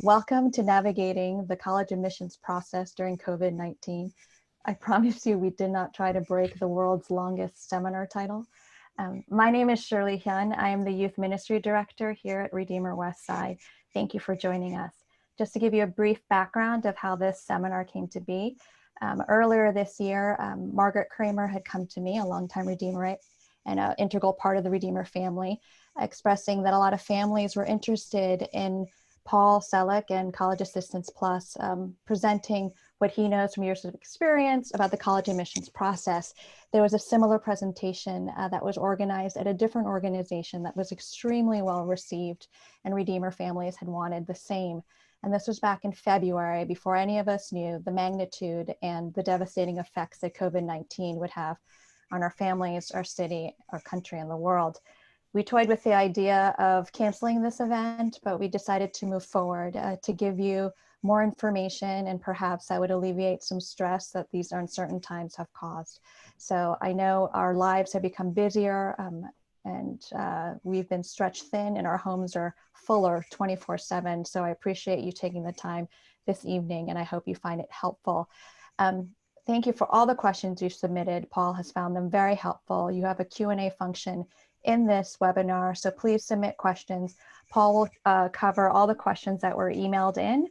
Welcome to navigating the college admissions process during COVID-19. I promise you we did not try to break the world's longest seminar title. My name is Shirley Hyun. I am the Youth Ministry Director here at Redeemer Westside. Thank you for joining us. Just to give you a brief background of how this seminar came to be, earlier this year, Margaret Kramer had come to me, a longtime Redeemerite and an integral part of the Redeemer family, expressing that a lot of families were interested in Paul Selleck and College Assistance Plus, presenting what he knows from years of experience about the college admissions process. There was a similar presentation that was organized at a different organization that was extremely well received, and Redeemer families had wanted the same. And this was back in February, before any of us knew the magnitude and the devastating effects that COVID-19 would have on our families, our city, our country, and the world. We toyed with the idea of canceling this event, but we decided to move forward to give you more information, and perhaps that would alleviate some stress that these uncertain times have caused. So I know our lives have become busier and we've been stretched thin, and our homes are fuller 24/7. So I appreciate you taking the time this evening, and I hope you find it helpful. Thank you for all the questions you submitted. Paul has found them very helpful. You have a Q&A function in this webinar, so please submit questions. Paul will cover all the questions that were emailed in,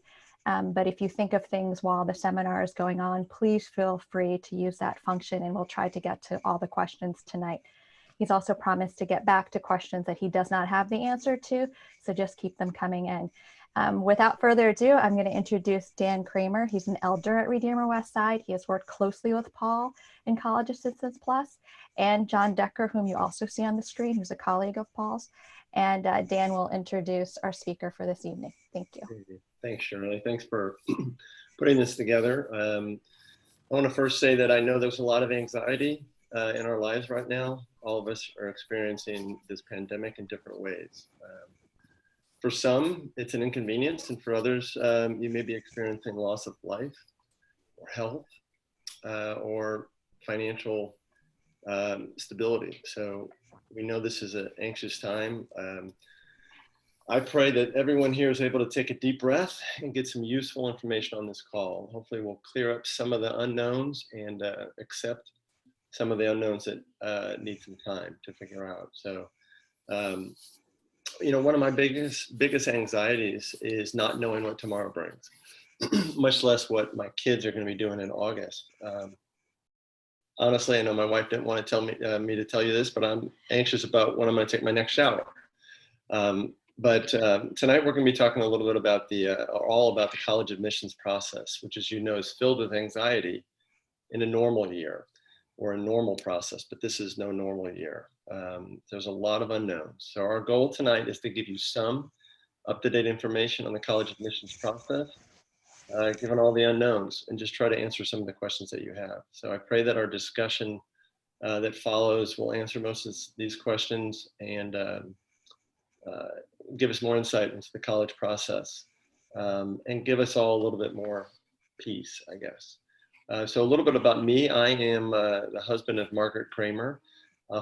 but if you think of things while the seminar is going on, please feel free to use that function, and we'll try to get to all the questions tonight. He's also promised to get back to questions that he does not have the answer to, so just keep them coming in. Without further ado, I'm going to introduce Dan Kramer. He's an elder at Redeemer Westside. He has worked closely with Paul in College Assistance Plus, and John Decker, whom you also see on the screen, who's a colleague of Paul's. And Dan will introduce our speaker for this evening. Thank you. Thanks, Shirley. Thanks for putting this together. I want to first say that I know there's a lot of anxiety in our lives right now. All of us are experiencing this pandemic in different ways. For some, it's an inconvenience, and for others, you may be experiencing loss of life or health or financial stability. So we know this is an anxious time. I pray that everyone here is able to take a deep breath and get some useful information on this call. Hopefully we'll clear up some of the unknowns and accept some of the unknowns that need some time to figure out. So, you know, one of my biggest anxieties is not knowing what tomorrow brings, much less what my kids are going to be doing in August. Honestly, I know my wife didn't want to tell me to tell you this, but I'm anxious about when I'm going to take my next shower. But tonight we're going to be talking a little bit about all about the college admissions process, which, as you know, is filled with anxiety in a normal year or a normal process, but this is no normal year. There's a lot of unknowns. So our goal tonight is to give you some up-to-date information on the college admissions process, given all the unknowns, and just try to answer some of the questions that you have. So I pray that our discussion that follows will answer most of these questions and give us more insight into the college process and give us all a little bit more peace, I guess. So a little bit about me. I am the husband of Margaret Kramer,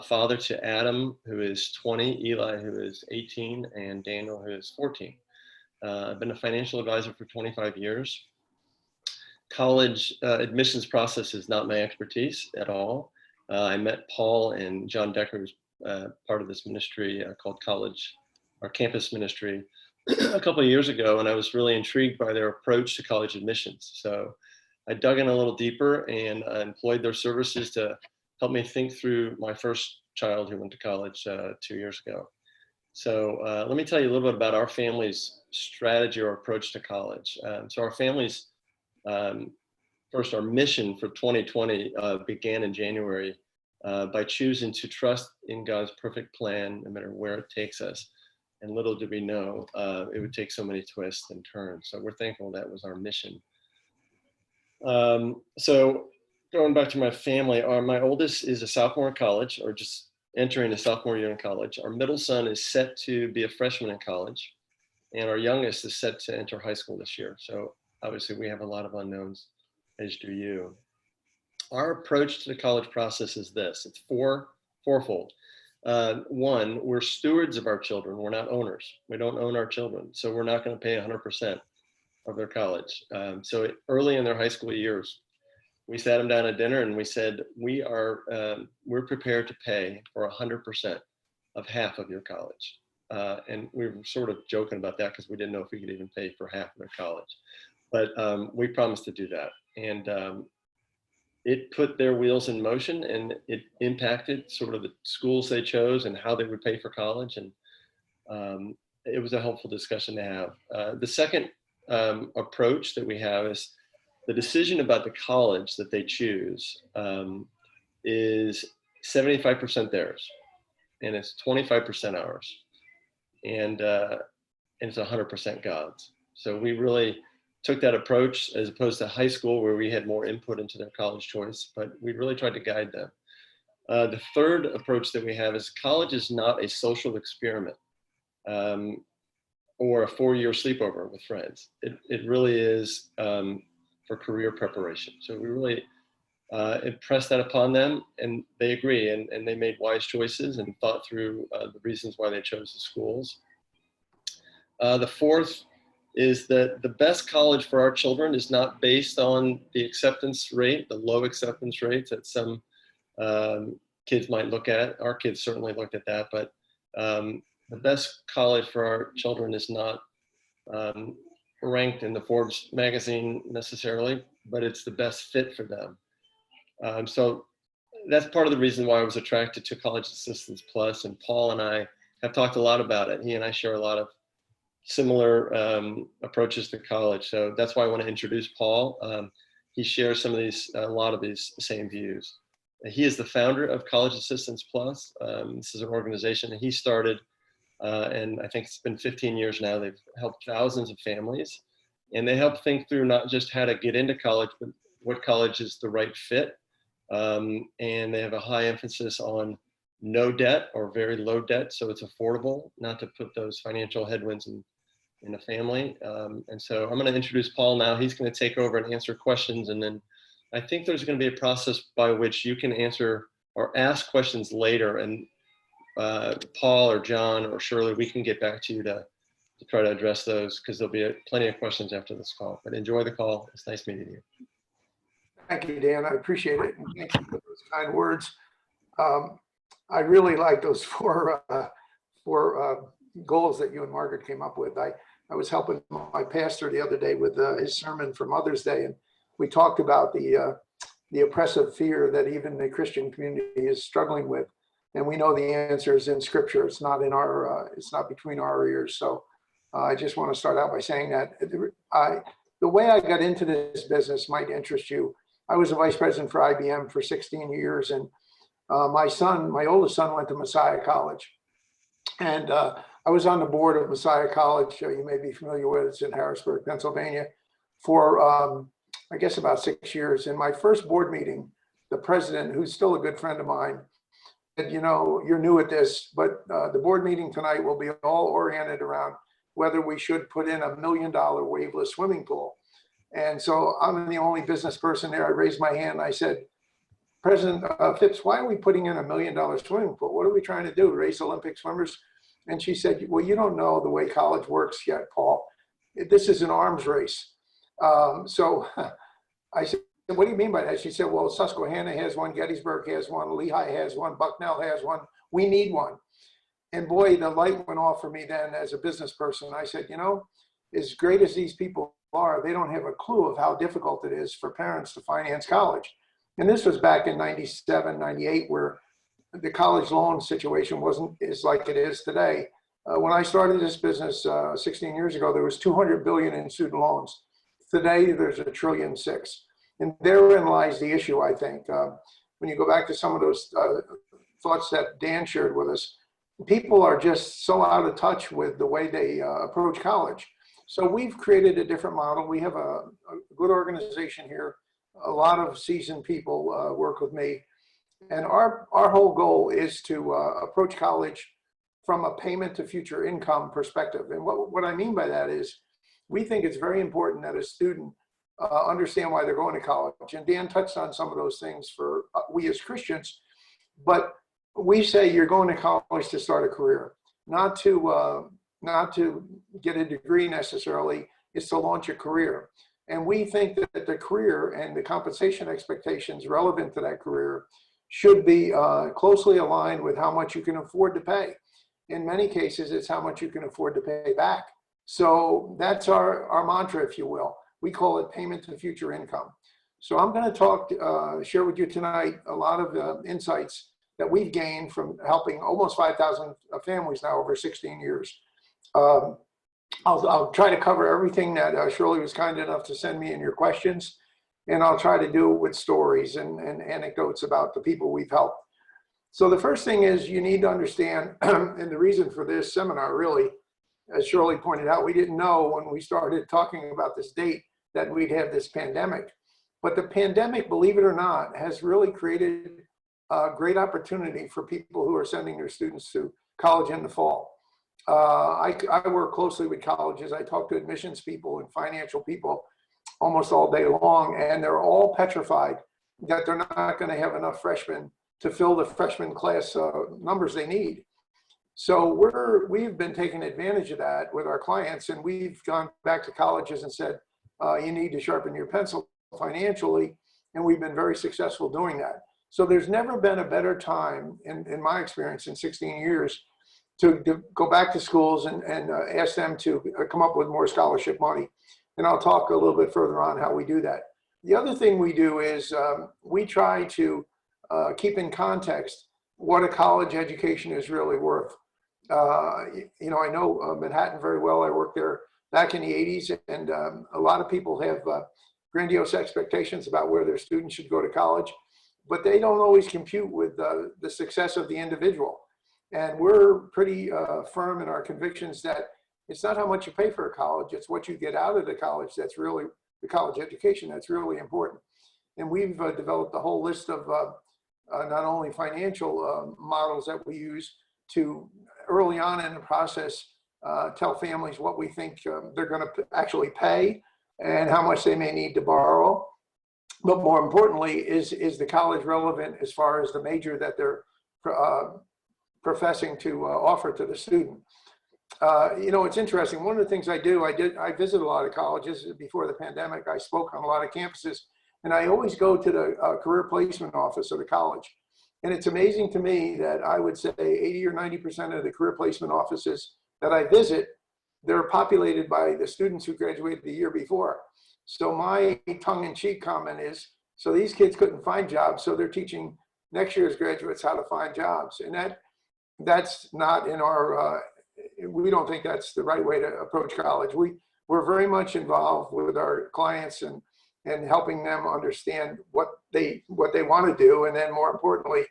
father to Adam, who is 20, Eli, who is 18, and Daniel, who is 14. I've been a financial advisor for 25 years. College admissions process is not my expertise at all. I met Paul and John Decker, who's part of this ministry called Campus Ministry, a couple of years ago, and I was really intrigued by their approach to college admissions. So I dug in a little deeper and employed their services to help me think through my first child who went to college 2 years ago. So let me tell you a little bit about our family's strategy or approach to college. So our family's, first, our mission for 2020 began in January by choosing to trust in God's perfect plan, no matter where it takes us. And little did we know it would take so many twists and turns. So we're thankful that was our mission. So going back to my family, my oldest is a sophomore in college, or just entering a sophomore year in college. Our middle son is set to be a freshman in college, and our youngest is set to enter high school this year. So obviously we have a lot of unknowns, as do you. Our approach to the college process is this. It's fourfold. One, we're stewards of our children. We're not owners. We don't own our children. So we're not going to pay 100%. of their college. So early in their high school years, we sat them down at dinner and we said, we're prepared to pay for 100% of half of your college. And we were sort of joking about that because we didn't know if we could even pay for half of their college. But we promised to do that. And it put their wheels in motion, and it impacted sort of the schools they chose and how they would pay for college. And it was a helpful discussion to have. The second approach that we have is the decision about the college that they choose is 75% theirs, and it's 25% ours, and it's 100% God's. So we really took that approach as opposed to high school where we had more input into their college choice, but we really tried to guide them. The third approach that we have is college is not a social experiment or a 4-year sleepover with friends. It really is for career preparation. So we really impressed that upon them, and they agree, and they made wise choices and thought through the reasons why they chose the schools. The fourth is that the best college for our children is not based on the acceptance rate, the low acceptance rates that some kids might look at. Our kids certainly looked at that, but the best college for our children is not ranked in the Forbes magazine necessarily, but it's the best fit for them. So that's part of the reason why I was attracted to College Assistance Plus, and Paul and I have talked a lot about it. He and I share a lot of similar approaches to college. So that's why I want to introduce Paul. He shares a lot of these same views. He is the founder of College Assistance Plus. This is an organization that he started, and I think it's been 15 years now. They've helped thousands of families, and they help think through not just how to get into college, but what college is the right fit. And they have a high emphasis on no debt or very low debt, so it's affordable, not to put those financial headwinds in a family. And so I'm going to introduce Paul now. He's going to take over and answer questions, and then I think there's going to be a process by which you can answer or ask questions later, and Paul or John or Shirley, we can get back to you to try to address those, because there'll be plenty of questions after this call. But enjoy the call. It's nice meeting you. Thank you, Dan. I appreciate it. And thank you for those kind words. I really like those four goals that you and Margaret came up with. I was helping my pastor the other day with his sermon for Mother's Day, and we talked about the oppressive fear that even the Christian community is struggling with. And we know the answer is in Scripture. It's not in it's not between our ears. So I just want to start out by saying that the way I got into this business might interest you. I was a vice president for IBM for 16 years, and my oldest son went to Messiah College, and I was on the board of Messiah College. You may be familiar with it. It's in Harrisburg, Pennsylvania, for I guess about 6 years. In my first board meeting, the president, who's still a good friend of mine, said, "You know, you're new at this, but the board meeting tonight will be all oriented around whether we should put in $1 million waveless swimming pool." And so I'm the only business person there. I raised my hand and I said, "President Phipps, why are we putting in $1 million swimming pool? What are we trying to do, raise Olympic swimmers?" And she said, "Well, you don't know the way college works yet, Paul. This is an arms race." So I said, "What do you mean by that?" She said, "Well, Susquehanna has one, Gettysburg has one, Lehigh has one, Bucknell has one. We need one." And boy, the light went off for me then as a business person. I said, you know, as great as these people are, they don't have a clue of how difficult it is for parents to finance college. And this was back in 97, 98, where the college loan situation wasn't as like it is today. When I started this business 16 years ago, there was 200 billion in student loans. Today, there's $1.6 trillion. And therein lies the issue, I think. When you go back to some of those thoughts that Dan shared with us, people are just so out of touch with the way they approach college. So we've created a different model. We have a good organization here. A lot of seasoned people work with me. And our whole goal is to approach college from a payment to future income perspective. And what I mean by that is, we think it's very important that a student understand why they're going to college. And Dan touched on some of those things for we as Christians, but we say you're going to college to start a career, not to get a degree necessarily. is to launch a career. And we think that the career and the compensation expectations relevant to that career should be closely aligned with how much you can afford to pay. In many cases, it's how much you can afford to pay back. So that's our mantra, if you will. We call it payment to future income. So I'm going to share with you tonight a lot of insights that we've gained from helping almost 5,000 families now over 16 years. I'll try to cover everything that Shirley was kind enough to send me in your questions, and I'll try to do it with stories and anecdotes about the people we've helped. So the first thing is you need to understand, and the reason for this seminar really, as Shirley pointed out, we didn't know when we started talking about this date that we'd have this pandemic. But the pandemic, believe it or not, has really created a great opportunity for people who are sending their students to college in the fall. I work closely with colleges. I talk to admissions people and financial people almost all day long, and they're all petrified that they're not going to have enough freshmen to fill the freshman class numbers they need. So we've been taking advantage of that with our clients, and we've gone back to colleges and said, you need to sharpen your pencil financially, and we've been very successful doing that. So there's never been a better time, in my experience in 16 years, to go back to schools and ask them to come up with more scholarship money. And I'll talk a little bit further on how we do that. The other thing we do is we try to keep in context what a college education is really worth. You know, I know Manhattan very well. I worked there back in the 80s, and a lot of people have grandiose expectations about where their students should go to college, but they don't always compute with the success of the individual. And we're pretty firm in our convictions that it's not how much you pay for a college, it's what you get out of the college that's really, the college education, that's really important. And we've developed a whole list of not only financial models that we use to early on in the process tell families what we think they're going to actually pay and how much they may need to borrow. But more importantly, is the college relevant as far as the major that they're professing to offer to the student? You know, it's interesting. One of the things I visit a lot of colleges. Before the pandemic, I spoke on a lot of campuses, and I always go to the career placement office of the college. And it's amazing to me that I would say 80 or 90% of the career placement offices that I visit, they're populated by the students who graduated the year before. So my tongue-in-cheek comment is, so these kids couldn't find jobs, so they're teaching next year's graduates how to find jobs. And that's not in our, we don't think that's the right way to approach college. We're very much involved with our clients and helping them understand what they want to do, and then more importantly,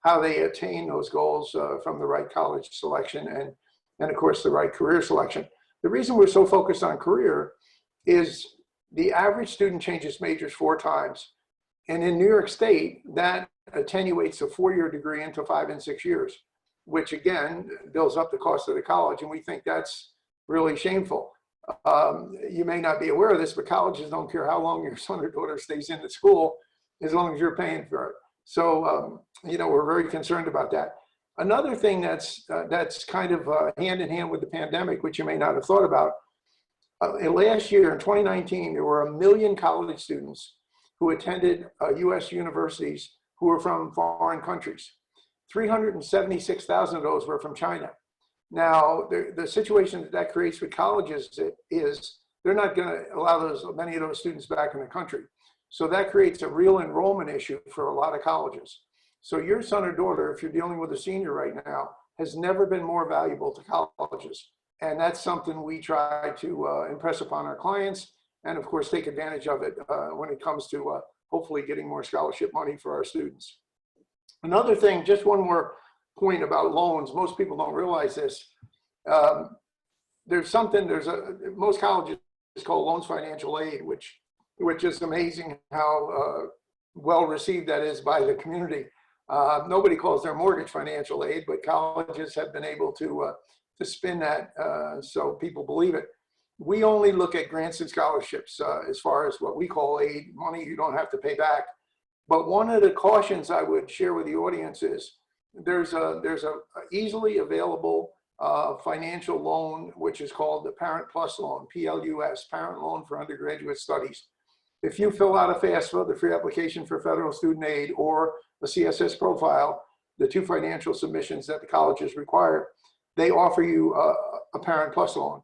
how they attain those goals from the right college selection and of course the right career selection. The reason we're so focused on career is the average student changes majors 4 times. And in New York State, that attenuates a 4-year degree into 5 and 6 years, which again, builds up the cost of the college. And we think that's really shameful. You may not be aware of this, but colleges don't care how long your son or daughter stays in the school, as long as you're paying for it. So, you know, we're very concerned about that. Another thing that's kind of hand in hand with the pandemic, which you may not have thought about, last year in 2019, there were 1 million college students who attended US universities who were from foreign countries. 376,000 of those were from China. Now, the situation that creates with colleges is they're not going to allow many of those students back in the country. So that creates a real enrollment issue for a lot of colleges. So your son or daughter, if you're dealing with a senior right now, has never been more valuable to colleges. And that's something we try to impress upon our clients, and of course take advantage of it when it comes to hopefully getting more scholarship money for our students. Another thing, just one more point about loans. Most people don't realize this. Most colleges call loans financial aid, which is amazing how well received that is by the community. Nobody calls their mortgage financial aid, but colleges have been able to spin that so people believe it. We only look at grants and scholarships as far as what we call aid, money you don't have to pay back. But one of the cautions I would share with the audience is there's a easily available financial loan, which is called the Parent Plus Loan, PLUS, Parent Loan for Undergraduate Studies. If you fill out a FAFSA, the free application for federal student aid, or a CSS profile, the two financial submissions that the colleges require, they offer you a Parent Plus loan.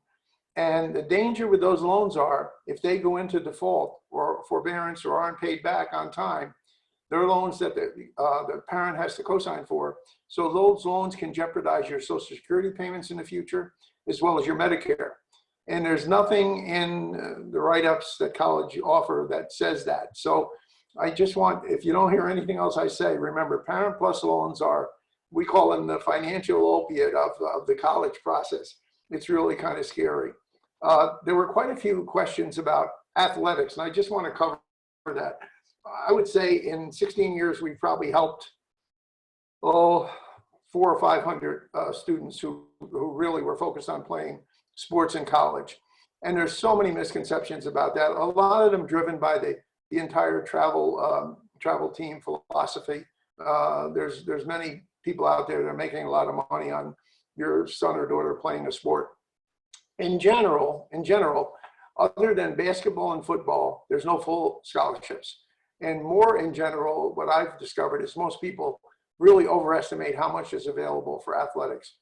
And the danger with those loans are, if they go into default or forbearance or aren't paid back on time, they're loans that the parent has to co-sign for. So those loans can jeopardize your Social Security payments in the future, as well as your Medicare. And there's nothing in the write-ups that college offer that says that. So I just want, if you don't hear anything else I say, remember, Parent Plus loans are, we call them the financial opiate of the college process. It's really kind of scary. There were quite a few questions about athletics, and I just want to cover that. I would say in 16 years, we've probably helped, 400 or 500 students who really were focused on playing sports in college. And there's so many misconceptions about that. A lot of them driven by the entire travel team philosophy. There's many people out there that are making a lot of money on your son or daughter playing a sport. In general, other than basketball and football, there's no full scholarships. And more in general, what I've discovered is most people really overestimate how much is available for athletics.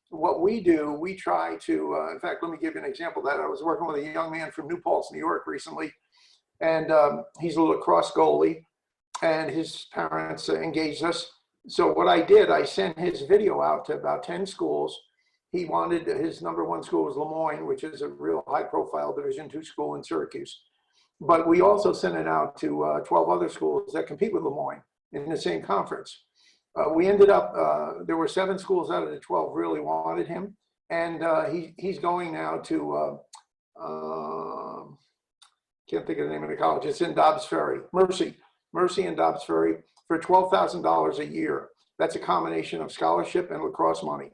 What we do, we try to, in fact, let me give you an example of that. I was working with a young man from New Paltz, New York recently, and he's a lacrosse goalie, and his parents engaged us. So what I did, I sent his video out to about 10 schools. He wanted, his #1 school was Le Moyne, which is a real high profile Division II school in Syracuse. But we also sent it out to 12 other schools that compete with Le Moyne in the same conference. We ended up, there were 7 schools out of the 12 really wanted him. And he's going now to, can't think of the name of the college, it's in Dobbs Ferry, Mercy in Dobbs Ferry, for $12,000 a year. That's a combination of scholarship and lacrosse money.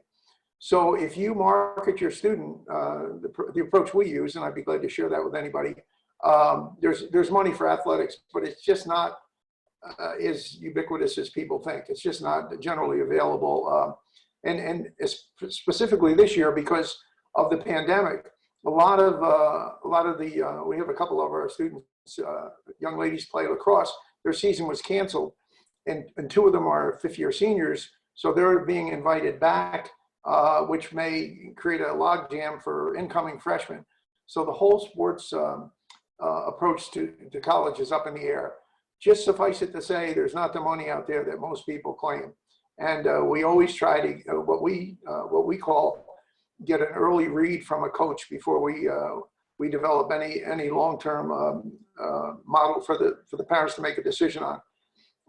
So if you market your student, the approach we use, and I'd be glad to share that with anybody, there's money for athletics, but it's just not as ubiquitous as people think. It's just not generally available. And specifically this year, because of the pandemic, a lot of the, we have a couple of our students, young ladies play lacrosse, their season was canceled. And 2 of them are 5th-year seniors. So they're being invited back, which may create a logjam for incoming freshmen. So the whole sports approach to college is up in the air. Just suffice it to say, there's not the money out there that most people claim. And we always try to, what we call, get an early read from a coach before we develop any long-term model for the parents to make a decision on.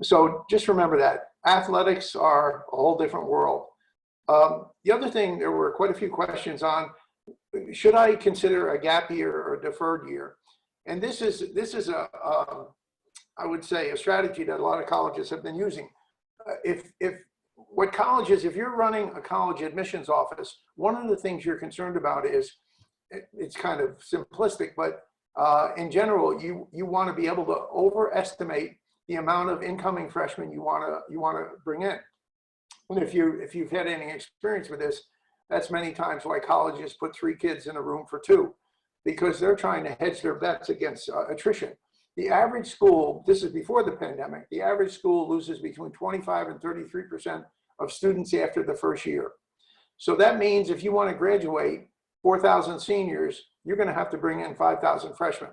So just remember that athletics are a whole different world. The other thing, there were quite a few questions on, should I consider a gap year or a deferred year? And this is I would say, a strategy that a lot of colleges have been using. If you're running a college admissions office, one of the things you're concerned about is, it's kind of simplistic, but in general, you want to be able to overestimate the amount of incoming freshmen you want to bring in. And if you've had any experience with this, that's many times why colleges put 3 kids in a room for 2, because they're trying to hedge their bets against attrition. The average school, this is before the pandemic, the average school loses between 25 and 33% of students after the first year. So that means if you want to graduate 4,000 seniors, you're going to have to bring in 5,000 freshmen.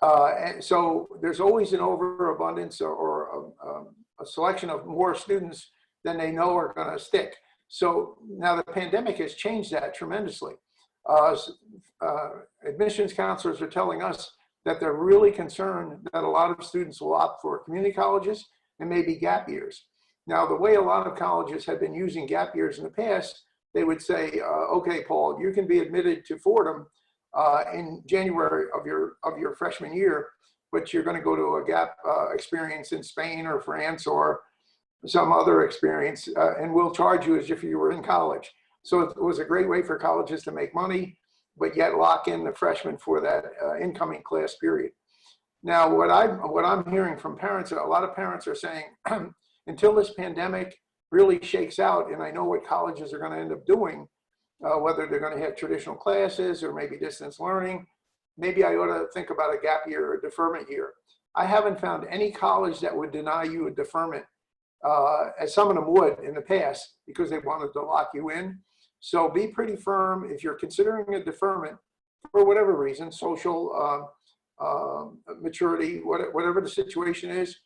And so there's always an overabundance or a selection of more students than they know are going to stick. So now the pandemic has changed that tremendously. Admissions counselors are telling us that they're really concerned that a lot of students will opt for community colleges and maybe gap years. Now, the way a lot of colleges have been using gap years in the past, they would say, okay, Paul, you can be admitted to Fordham in January of your freshman year, but you're going to go to a gap experience in Spain or France or some other experience, and we'll charge you as if you were in college. So it was a great way for colleges to make money, but yet lock in the freshmen for that incoming class period. Now, what I'm hearing from parents, a lot of parents are saying, until this pandemic really shakes out, and I know what colleges are going to end up doing, whether they're going to have traditional classes or maybe distance learning. Maybe I ought to think about a gap year or a deferment year. I haven't found any college that would deny you a deferment, as some of them would in the past, because they wanted to lock you in. So be pretty firm if you're considering a deferment for whatever reason, social maturity, whatever the situation is.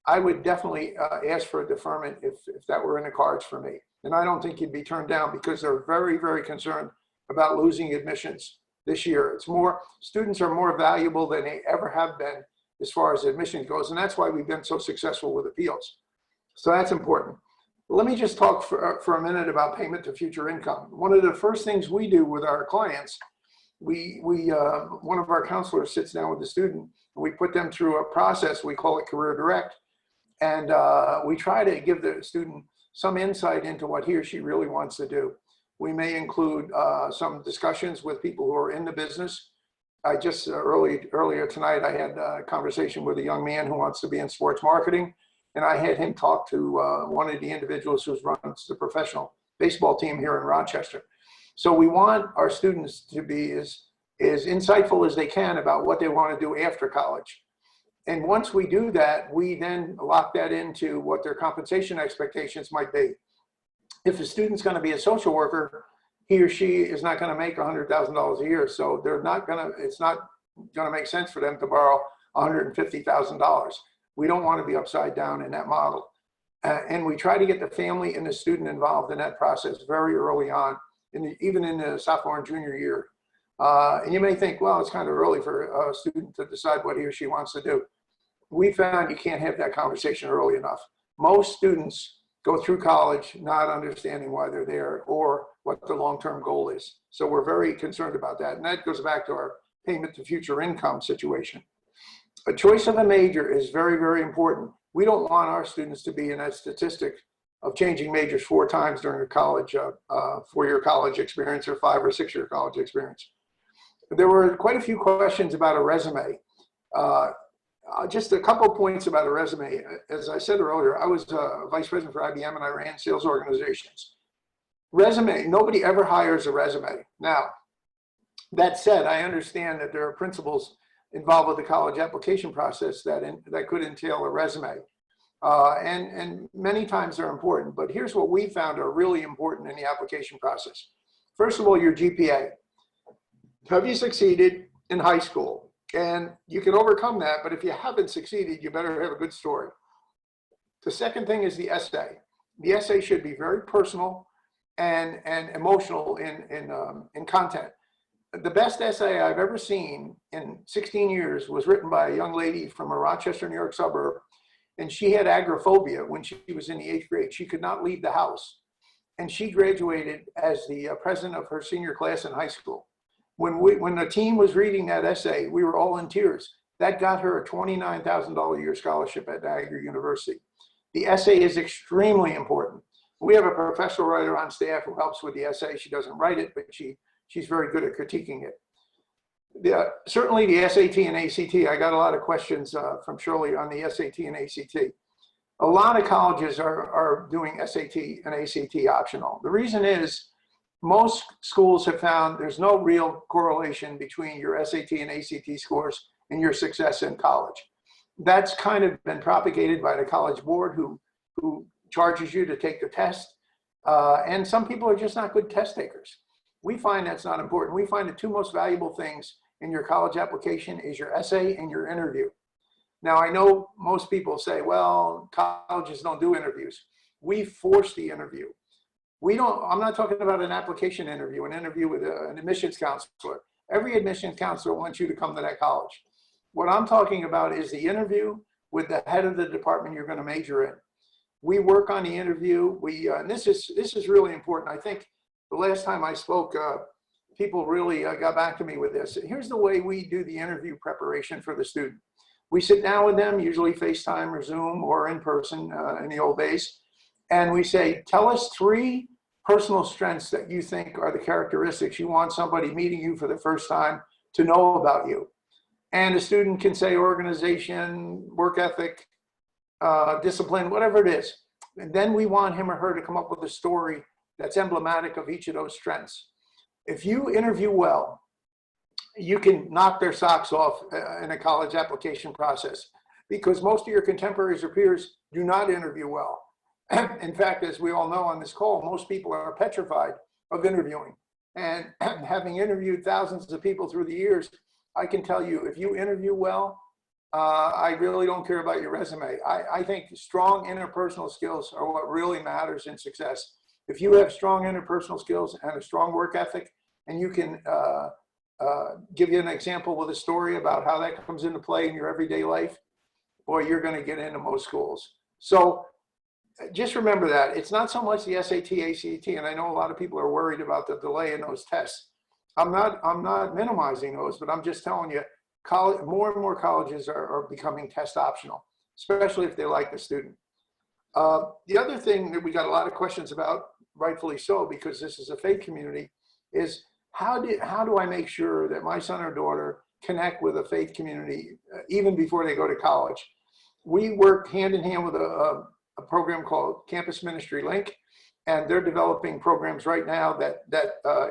I would definitely ask for a deferment if that were in the cards for me. And I don't think you'd be turned down, because they're very, very concerned about losing admissions this year. It's more, students are more valuable than they ever have been as far as admissions goes. And that's why we've been so successful with appeals. So that's important. Let me just talk for a minute about payment to future income. One of the first things we do with our clients, one of our counselors sits down with the student, and we put them through a process. We call it Career Direct. And we try to give the student some insight into what he or she really wants to do. We may include some discussions with people who are in the business. I just earlier tonight, I had a conversation with a young man who wants to be in sports marketing. And I had him talk to one of the individuals who runs the professional baseball team here in Rochester. So we want our students to be as insightful as they can about what they want to do after college. And once we do that, we then lock that into what their compensation expectations might be. If a student's going to be a social worker, he or she is not going to make $100,000 a year. So it's not going to make sense for them to borrow $150,000. We don't want to be upside down in that model. And we try to get the family and the student involved in that process very early on, even in the sophomore and junior year. And you may think, well, it's kind of early for a student to decide what he or she wants to do. We found you can't have that conversation early enough. Most students go through college not understanding why they're there or what the long-term goal is. So we're very concerned about that. And that goes back to our payment to future income situation. A choice of a major is very, very important. We don't want our students to be in that statistic of changing majors 4 times during a college, 4-year college experience or 5 or 6-year college experience. There were quite a few questions about a resume. Just a couple points about a resume. As I said earlier, I was vice president for IBM and I ran sales organizations. Resume, nobody ever hires a resume. Now, that said, I understand that there are principles involved with the college application process that could entail a resume. And many times they're important, but here's what we found are really important in the application process. First of all, your GPA. Have you succeeded in high school? And you can overcome that, but if you haven't succeeded, you better have a good story. The second thing is the essay. The essay should be very personal and emotional in content. The best essay I've ever seen in 16 years was written by a young lady from a Rochester, New York suburb, and she had agoraphobia when she was in the 8th grade. She could not leave the house, and she graduated as the president of her senior class in high school. When the team was reading that essay, we were all in tears. That got her a $29,000 a year scholarship at Niagara University. The essay is extremely important. We have a professional writer on staff who helps with the essay. She doesn't write it, but she's very good at critiquing it. Certainly the SAT and ACT, I got a lot of questions from Shirley on the SAT and ACT. A lot of colleges are doing SAT and ACT optional. The reason is most schools have found there's no real correlation between your SAT and ACT scores and your success in college. That's kind of been propagated by the College Board who charges you to take the test. And some people are just not good test takers. We find that's not important. We find the 2 most valuable things in your college application is your essay and your interview. Now, I know most people say, well, colleges don't do interviews. We force the interview. I'm not talking about an application interview, an interview with an admissions counselor. Every admissions counselor wants you to come to that college. What I'm talking about is the interview with the head of the department you're going to major in. We work on the interview. And this is really important. I think the last time I spoke, people really got back to me with this. Here's the way we do the interview preparation for the student. We sit down with them, usually FaceTime or Zoom or in person in the old days. And we say, tell us 3 personal strengths that you think are the characteristics you want somebody meeting you for the first time to know about you. And a student can say organization, work ethic, discipline, whatever it is. And then we want him or her to come up with a story that's emblematic of each of those strengths. if you interview well, you can knock their socks off in a college application process, because most of your contemporaries or peers do not interview well. In fact, as we all know on this call, most people are petrified of interviewing. And having interviewed thousands of people through the years, I can tell you, if you interview well, I really don't care about your resume. I think strong interpersonal skills are what really matters in success. If you have strong interpersonal skills and a strong work ethic, and you can give you an example with a story about how that comes into play in your everyday life, boy, you're going to get into most schools. So just remember that it's not so much the SAT, ACT, and I know a lot of people are worried about the delay in those tests. I'm not minimizing those, but I'm just telling you, more and more colleges are becoming test optional, especially if they like the student. The other thing that we got a lot of questions about, rightfully so, because this is a faith community, is how do I make sure that my son or daughter connect with a faith community even before they go to college? We work hand in hand with a program called Campus Ministry Link, and they're developing programs right now that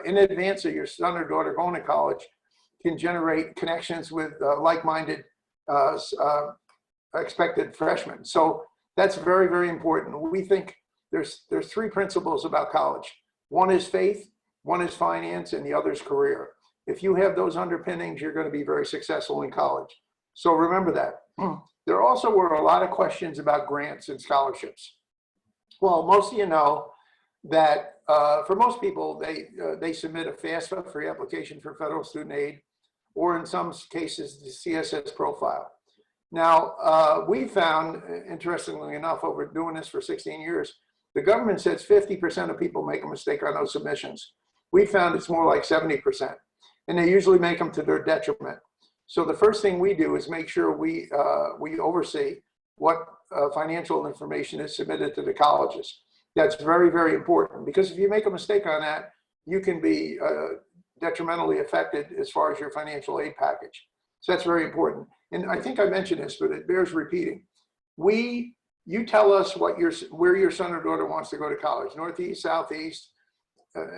in advance of your son or daughter going to college can generate connections with like-minded expected freshmen. So that's very, very important. We think there's three principles about college. One is faith, one is finance, and the other is career. If you have those underpinnings, you're going to be very successful in college. So remember that. There also were a lot of questions about grants and scholarships. Well, most of you know that for most people, they submit a FAFSA, free application for federal student aid, or in some cases, the CSS profile. Now, we found, interestingly enough, over doing this for 16 years, the government says 50% of people make a mistake on those submissions. We found it's more like 70%, and they usually make them to their detriment. So the first thing we do is make sure we oversee what financial information is submitted to the colleges. That's very, very important, because if you make a mistake on that, you can be detrimentally affected as far as your financial aid package. So that's very important. And I think I mentioned this, but it bears repeating. You tell us where your son or daughter wants to go to college, Northeast, Southeast,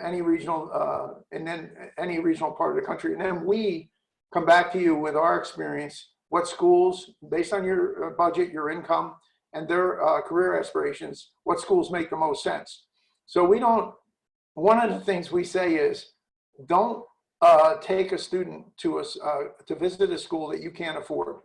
any regional, and then any regional part of the country. And then we come back to you with our experience, what schools, based on your budget, your income, and their career aspirations, what schools make the most sense. So one of the things we say is, don't take a student to visit a school that you can't afford.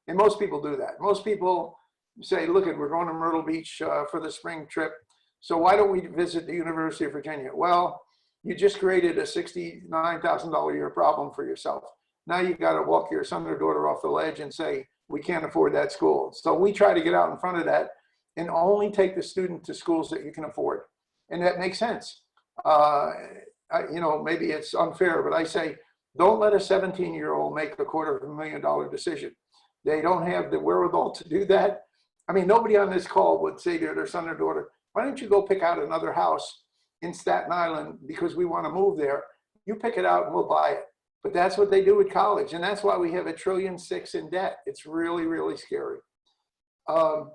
And most people do that. Most people say, look, we're going to Myrtle Beach for the spring trip, so why don't we visit the University of Virginia? Well, you just created a $69,000 a year problem for yourself. Now you've got to walk your son or daughter off the ledge and say, we can't afford that school. So we try to get out in front of that and only take the student to schools that you can afford. And that makes sense. Maybe it's unfair, but I say, don't let a 17-year-old make a $250,000 decision. They don't have the wherewithal to do that. I mean, nobody on this call would say to their son or daughter, why don't you go pick out another house in Staten Island because we want to move there? You pick it out and we'll buy it. But that's what they do at college. And that's why we have $1.6 trillion in debt. It's really, really scary. So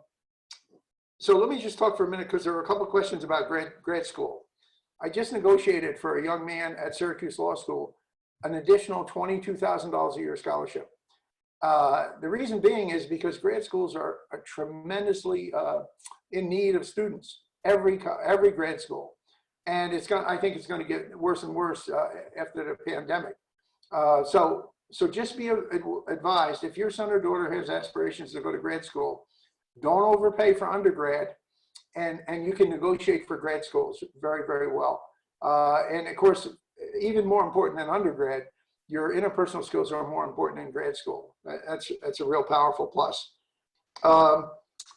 let me just talk for a minute, because there were a couple of questions about grad school. I just negotiated for a young man at Syracuse Law School an additional $22,000 a year scholarship. The reason being is because grad schools are tremendously in need of students, every grad school. And I think it's going to get worse and worse after the pandemic. So just be advised, if your son or daughter has aspirations to go to grad school, don't overpay for undergrad, and you can negotiate for grad schools very, very well. And of course, even more important than undergrad, your interpersonal skills are more important in grad school. That's a real powerful plus.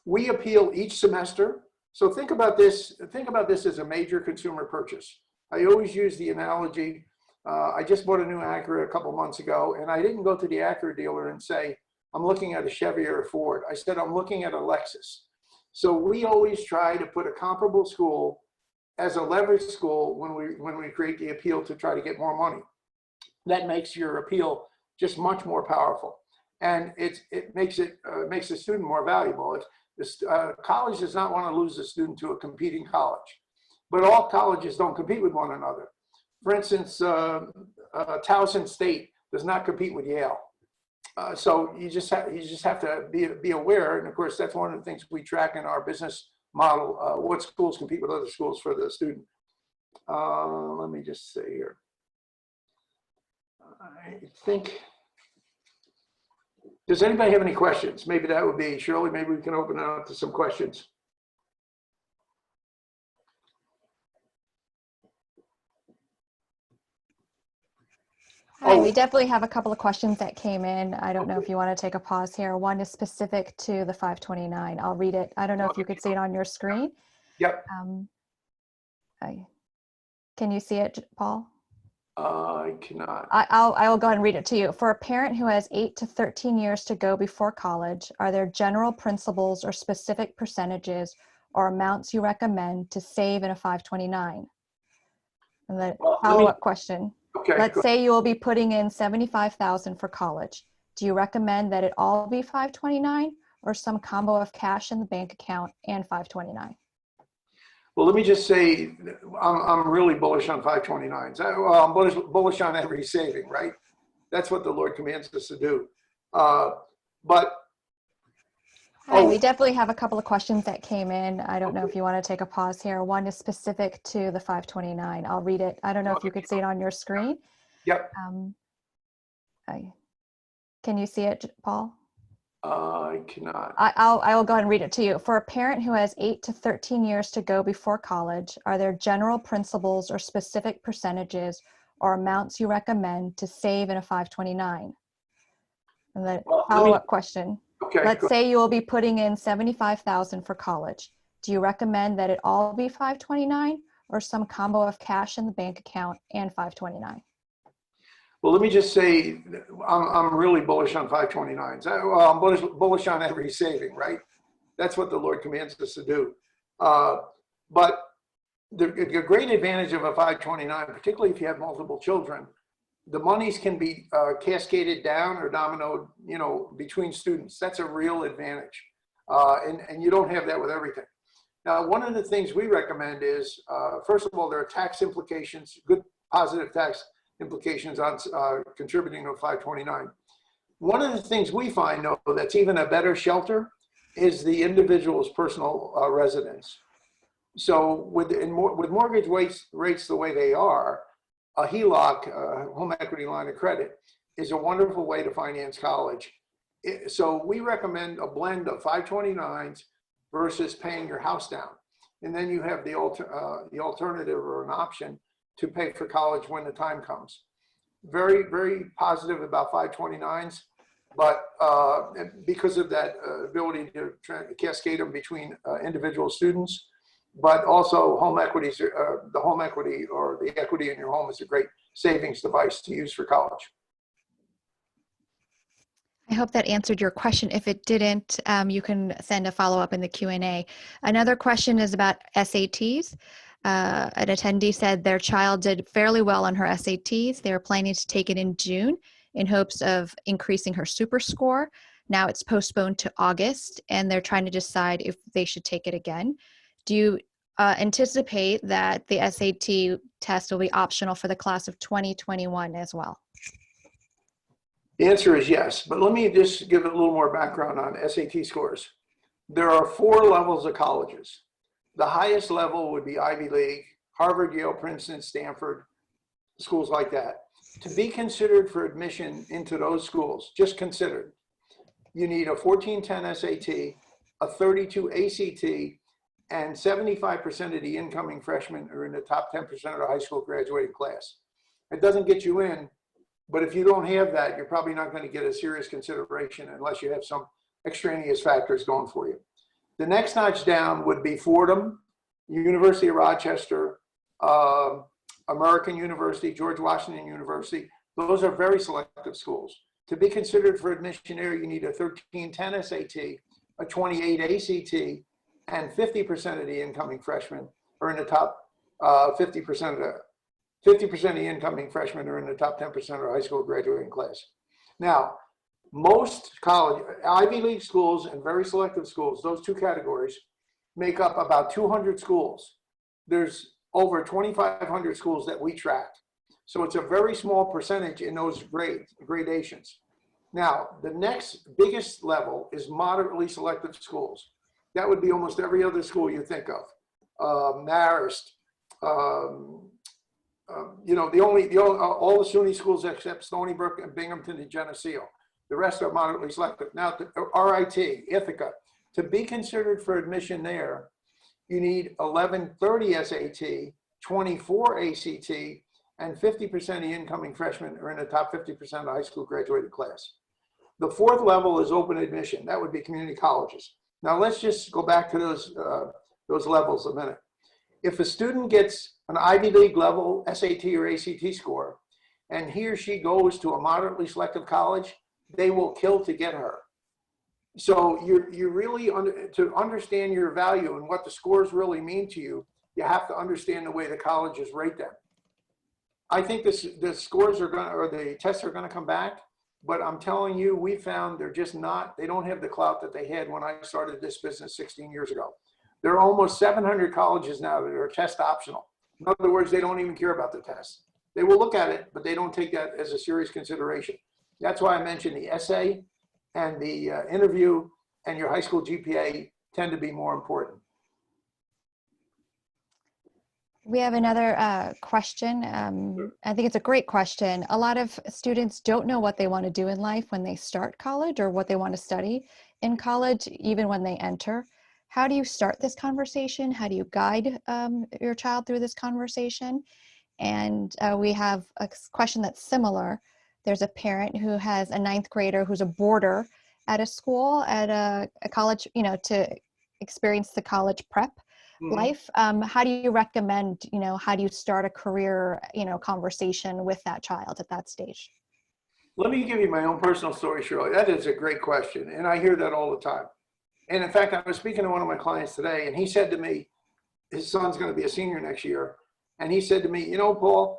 We appeal each semester. So think about this as a major consumer purchase. I always use the analogy, I just bought a new Acura a couple months ago, and I didn't go to the Acura dealer and say, I'm looking at a Chevy or a Ford. I said, I'm looking at a Lexus. So we always try to put a comparable school as a leverage school when we create the appeal to try to get more money. That makes your appeal just much more powerful, and it makes the student more valuable. If college does not want to lose a student to a competing college, but all colleges don't compete with one another. For instance, Towson State does not compete with Yale. So you just have to be aware. And of course, that's one of the things we track in our business model, what schools compete with other schools for the student. Let me just say here. I think, does anybody have any questions? Maybe that would be Shirley. Maybe we can open it up to some questions. Hi, Oh. we definitely have a couple of questions that came in. I don't know if you want to take a pause here. One is specific to the 529. I'll read it. I don't know if you could see it on your screen. Yep. Can you see it, Paul? I cannot. I will go ahead and read it to you. For a parent who has 8 to 13 years to go before college, are there general principles or specific percentages or amounts you recommend to save in a 529? And the follow-up question. Okay. Let's say you will be putting in $75,000 for college. Do you recommend that it all be 529 or some combo of cash in the bank account and 529? Well, let me just say, I'm really bullish on 529s. Well, I'm bullish on every saving, right? That's what the Lord commands us to do. But Hi, we definitely have a couple of questions that came in. I don't know if you want to take a pause here. One is specific to the 529. I'll read it. I don't know if you could see it on your screen. Yep. Can you see it, Paul? I cannot. I will go ahead and read it to you. For a parent who has 8 to 13 years to go before college, are there general principles or specific percentages or amounts you recommend to save in a 529? And the follow-up question. Okay. Let's say you will be putting in $75,000 for college. Do you recommend that it all be 529 or some combo of cash in the bank account and 529? Well, let me just say, I'm really bullish on 529s. Well, I'm bullish on every saving, right? That's what the Lord commands us to do. But the great advantage of a 529, particularly if you have multiple children, the monies can be cascaded down or dominoed, between students. That's a real advantage. And you don't have that with everything. Now, one of the things we recommend is, first of all, there are tax implications, good positive tax implications on contributing to a 529. One of the things we find, though, that's even a better shelter is the individual's personal residence. So with mortgage rates the way they are, a HELOC, home equity line of credit, is a wonderful way to finance college. So we recommend a blend of 529s versus paying your house down. And then you have the alternative or an option to pay for college when the time comes. Very, very positive about 529s, but because of that ability to cascade them between individual students, but also home equities, the home equity or the equity in your home is a great savings device to use for college. I hope that answered your question. If it didn't, you can send a follow-up in the Q&A. Another question is about SATs. An attendee said their child did fairly well on her SATs. They were planning to take it in June in hopes of increasing her super score. Now it's postponed to August, and they're trying to decide if they should take it again. Do you anticipate that the SAT test will be optional for the class of 2021 as well? The answer is yes, but let me just give a little more background on SAT scores. There are 4 levels of colleges. The highest level would be Ivy League, Harvard, Yale, Princeton, Stanford, schools like that. To be considered for admission into those schools, just considered, you need a 1410 SAT, a 32 ACT, and 75% of the incoming freshmen are in the top 10% of the high school graduating class. It doesn't get you in, but if you don't have that, you're probably not going to get a serious consideration unless you have some extraneous factors going for you. The next notch down would be Fordham, University of Rochester, American University, George Washington University. Those are very selective schools. To be considered for admission there, you need a 1310 SAT, a 28 ACT, and 50% of the incoming freshmen are in the top 50% of the incoming freshmen are in the top 10% of the high school graduating class. Now, most college, Ivy League schools and very selective schools, those 2 categories, make up about 200 schools. There's over 2,500 schools that we track. So it's a very small percentage in those gradations. Now, the next biggest level is moderately selective schools. That would be almost every other school you think of. Marist, you know, all the SUNY schools except Stony Brook and Binghamton and Geneseo. The rest are moderately selective. Now, RIT, Ithaca, to be considered for admission there, you need 1130 SAT, 24 ACT, and 50% of the incoming freshmen are in the top 50% of the high school graduated class. The fourth level is open admission. That would be community colleges. Now let's just go back to those levels a minute. If a student gets an Ivy League level SAT or ACT score, and he or she goes to a moderately selective college, they will kill to get her. So you really, to understand your value and what the scores really mean to you, you have to understand the way the colleges rate them. I think the scores are going to, or the tests are going to come back, but I'm telling you, we found they're just not, they don't have the clout that they had when I started this business 16 years ago. There are almost 700 colleges now that are test optional. In other words, they don't even care about the test. They will look at it, but they don't take that as a serious consideration. That's why I mentioned the essay and the interview and your high school GPA tend to be more important. We have another question. I think it's a great question. A lot of students don't know what they want to do in life when they start college or what they want to study in college, even when they enter. How do you start this conversation? How do you guide your child through this conversation? And we have a question that's similar. There's a parent who has a ninth grader who's a boarder at a school, at a college, you know, to experience the college prep life. How do you recommend, you know, how do you start a career, you know, conversation with that child at that stage? Let me give you my own personal story, Shirley. That is a great question. And I hear that all the time. And in fact, I was speaking to one of my clients today, and he said to me, his son's going to be a senior next year. And he said to me, you know, Paul,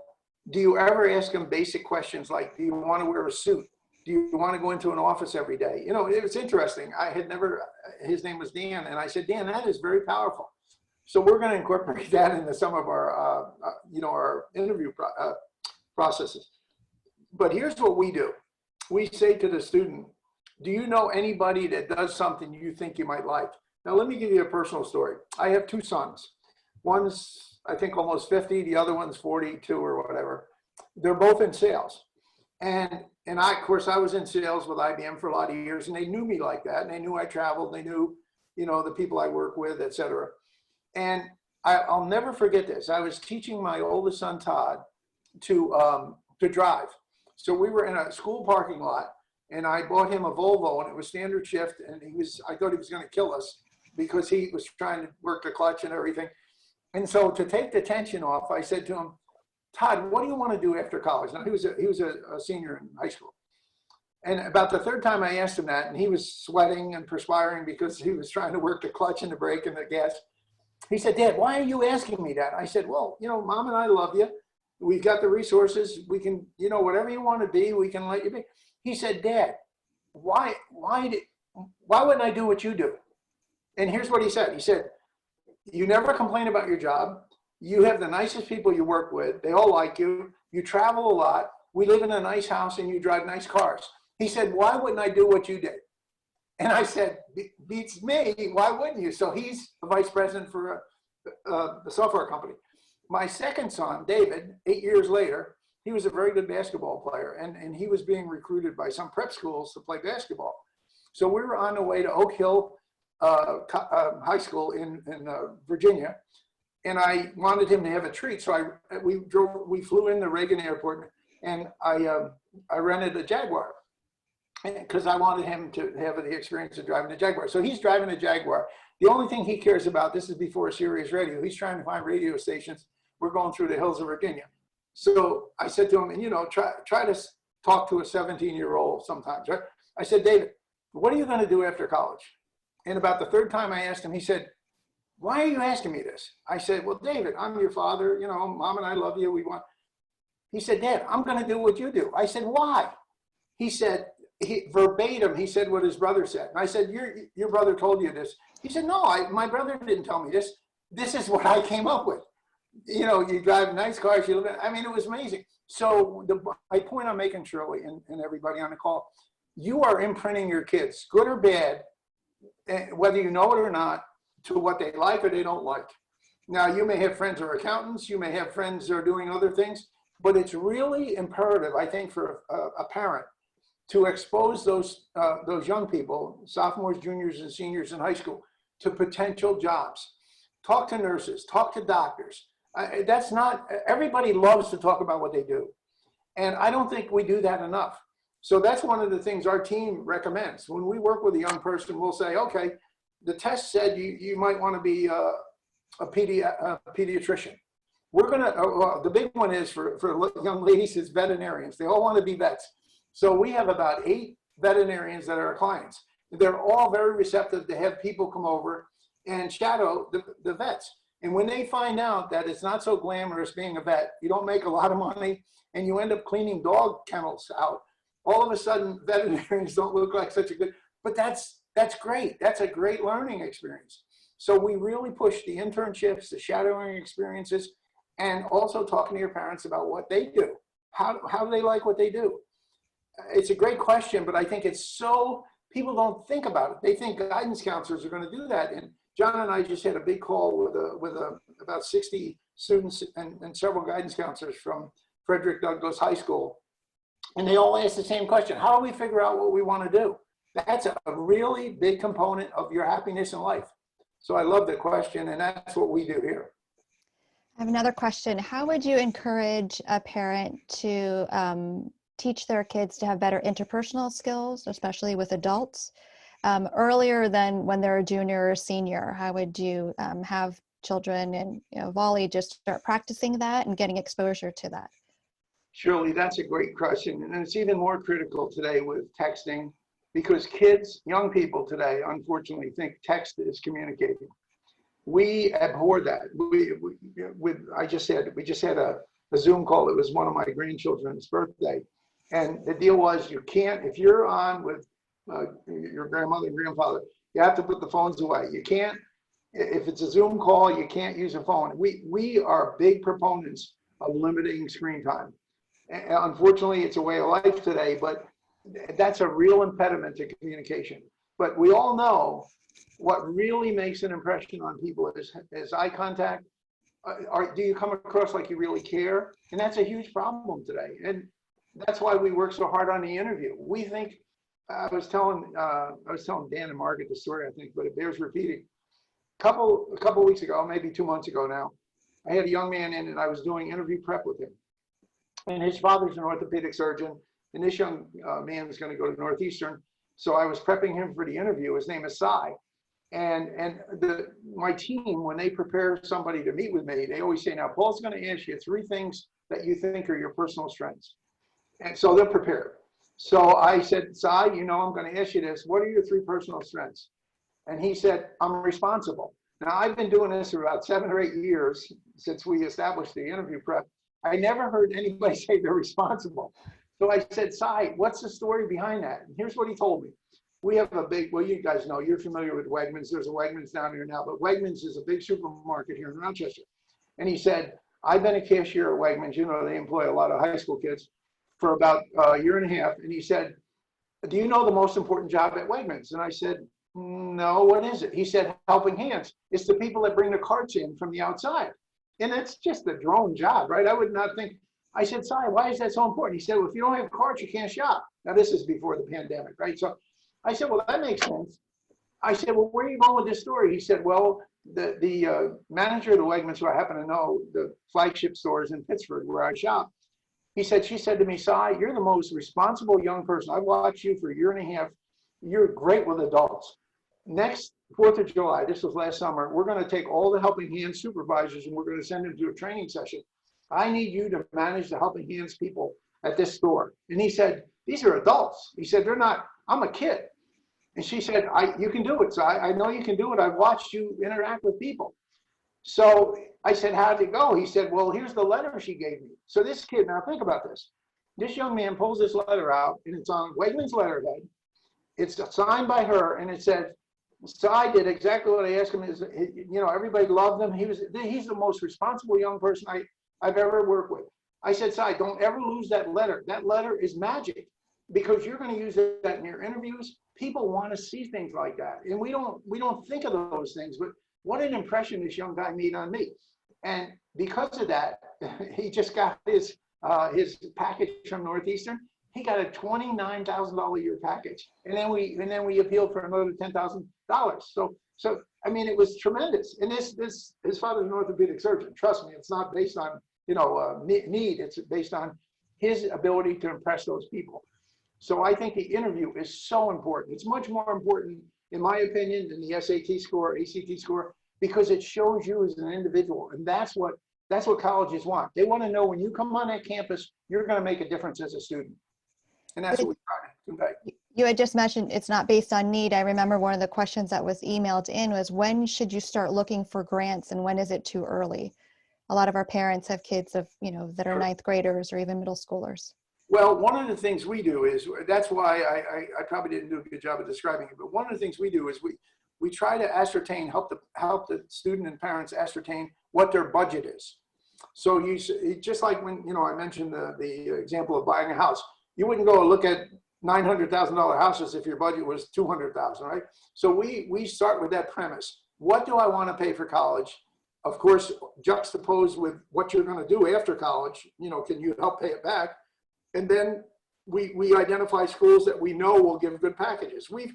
do you ever ask him basic questions like, do you want to wear a suit? Do you want to go into an office every day? You know, it's interesting. I had never, his name was Dan. And I said, Dan, that is very powerful. So we're going to incorporate that into some of our, you know, our interview processes. But here's what we do. We say to the student, do you know anybody that does something you think you might like? Now, let me give you a personal story. I have two sons. One's, I think, almost 50. The other one's 42 or whatever. They're both in sales. And I, of course, I was in sales with IBM for a lot of years, and they knew me like that. And they knew I traveled. They knew, you know, the people I work with, et cetera. And I'll never forget this. I was teaching my oldest son, Todd, to drive. So we were in a school parking lot, and I bought him a Volvo, and it was standard shift. And I thought he was going to kill us because he was trying to work the clutch and everything. And so to take the tension off, I said to him, Todd, what do you want to do after college? Now, he was a senior in high school. And about the third time I asked him that, and he was sweating and perspiring because he was trying to work the clutch and the brake and the gas. He said, Dad, why are you asking me that? I said, well, you know, Mom and I love you. We've got the resources. We can, you know, whatever you want to be, we can let you be. He said, Dad, why wouldn't I do what you do? And here's what he said. He said, you never complain about your job. You have the nicest people you work with. They all like you. You travel a lot. We live in a nice house and you drive nice cars. He said, why wouldn't I do what you did? And I said, beats me, why wouldn't you? So he's the vice president for the software company. My second son, David, 8 years later, he was a very good basketball player, and he was being recruited by some prep schools to play basketball. So we were on the way to Oak Hill High School in Virginia, and I wanted him to have a treat. So we flew in the Reagan Airport, and I rented a Jaguar, because I wanted him to have the experience of driving a Jaguar. So he's driving a Jaguar. The only thing he cares about, this is before Sirius Radio, he's trying to find radio stations. We're going through the hills of Virginia. So I said to him, and you know, try to talk to a 17-year-old sometimes, right? I said, David, what are you going to do after college? And about the third time I asked him, he said, why are you asking me this? I said, well, David, I'm your father. You know, Mom and I love you. He said, Dad, I'm going to do what you do. I said, why? He said, verbatim, he said what his brother said. And I said, your brother told you this. He said, no, my brother didn't tell me this. This is what I came up with. You know, you drive nice cars, you live in, I mean, it was amazing. So my point I'm making, Shirley, and everybody on the call, you are imprinting your kids, good or bad, whether you know it or not, to what they like or they don't like. Now, you may have friends who are accountants, you may have friends who are doing other things, but it's really imperative, I think, for a parent to expose those young people, sophomores, juniors, and seniors in high school, to potential jobs. Talk to nurses, talk to doctors. That's not, everybody loves to talk about what they do. And I don't think we do that enough. So that's one of the things our team recommends. When we work with a young person, we'll say, okay, the test said you might want to be a pediatrician. We're gonna, well, the big one is for young ladies is veterinarians. They all want to be vets. So we have about 8 veterinarians that are our clients. They're all very receptive to have people come over and shadow the vets. And when they find out that it's not so glamorous being a vet, you don't make a lot of money, and you end up cleaning dog kennels out, all of a sudden veterinarians don't look like such a good, but that's great. That's a great learning experience. So we really push the internships, the shadowing experiences, and also talking to your parents about what they do. How do they like what they do? It's a great question, but I think it's so, people don't think about it. They think guidance counselors are going to do that. And John and I just had a big call with about 60 students and several guidance counselors from Frederick Douglass High School. And they all asked the same question: how do we figure out what we want to do? That's a really big component of your happiness in life. So I love the question, and that's what we do here. I have another question. How would you encourage a parent to teach their kids to have better interpersonal skills, especially with adults, earlier than when they're a junior or senior? How would you have children in Volley just start practicing that and getting exposure to that? Shirley, that's a great question. And it's even more critical today with texting, because kids, young people today, unfortunately, think text is communicating. We abhor that. We just had a Zoom call. It was one of my grandchildren's birthday. And the deal was, you can't, if you're on with your grandmother and grandfather, you have to put the phones away. You can't, if it's a Zoom call, you can't use a phone. We are big proponents of limiting screen time. And unfortunately, it's a way of life today, but that's a real impediment to communication. But we all know what really makes an impression on people is eye contact. Do you come across like you really care? And that's a huge problem today. And that's why we work so hard on the interview. We think, I was telling Dan and Margaret the story, I think, but it bears repeating. A couple weeks ago, maybe 2 months ago now, I had a young man in and I was doing interview prep with him. And his father's an orthopedic surgeon, and this young man was going to go to Northeastern. So I was prepping him for the interview. His name is Cy. And my team, when they prepare somebody to meet with me, they always say, now, Paul's going to ask you 3 things that you think are your personal strengths. And so they're prepared. So I said, Cy, I'm going to ask you this. What are your 3 personal strengths? And he said, I'm responsible. Now, I've been doing this for about 7 or 8 years since we established the interview prep. I never heard anybody say they're responsible. So I said, Cy, what's the story behind that? And here's what he told me. We have a big, well, you guys know, you're familiar with Wegmans. There's a Wegmans down here now, but Wegmans is a big supermarket here in Rochester. And he said, I've been a cashier at Wegmans. They employ a lot of high school kids for about a year and a half. And he said, do you know the most important job at Wegmans? And I said, no, what is it? He said, helping hands. It's the people that bring the carts in from the outside. And that's just a drone job, right? I would not think. I said, Cy, why is that so important? He said, well, if you don't have carts, you can't shop. Now, this is before the pandemic, right? So I said, well, that makes sense. I said, well, where are you going with this story? He said, well, the manager of the Wegmans, who I happen to know, the flagship stores in Pittsburgh where I shop, she said to me, Cy, you're the most responsible young person. I've watched you for a year and a half. You're great with adults. Next 4th of July, this was last summer, we're going to take all the Helping Hands supervisors and we're going to send them to a training session. I need you to manage the Helping Hands people at this store. And he said, these are adults. He said, they're not, I'm a kid. And she said, you can do it, Cy. I know you can do it. I've watched you interact with people. So I said, how'd it go? He said, well, here's the letter she gave me. So this kid, now think about this. This young man pulls this letter out and it's on Wegmans letterhead. It's signed by her and it said, Cy did exactly what I asked him. Everybody loved him. He's the most responsible young person I've ever worked with. I said, Si, don't ever lose that letter. That letter is magic because you're going to use that in your interviews. People want to see things like that. And we don't think of those things, but what an impression this young guy made on me. And because of that, he just got his package from Northeastern. He got a $29,000 a year package. And then we appealed for another $10,000. So I mean, it was tremendous. And his father's an orthopedic surgeon. Trust me, it's not based on, need. It's based on his ability to impress those people. So I think the interview is so important. It's much more important, in my opinion, than the SAT score, ACT score, because it shows you as an individual. And that's what colleges want. They want to know when you come on that campus, you're going to make a difference as a student. And that's what we try to convey. You had just mentioned it's not based on need. I remember one of the questions that was emailed in was, when should you start looking for grants and when is it too early? A lot of our parents have kids of, that are ninth graders or even middle schoolers. Well, one of the things we do is, that's why I probably didn't do a good job of describing it, but one of the things we do is we try to ascertain, help the student and parents ascertain what their budget is. So just like when, I mentioned the example of buying a house, you wouldn't go look at $900,000 houses if your budget was $200,000, right? So we start with that premise. What do I want to pay for college? Of course, juxtaposed with what you're going to do after college, can you help pay it back? And then we identify schools that we know will give good packages. We've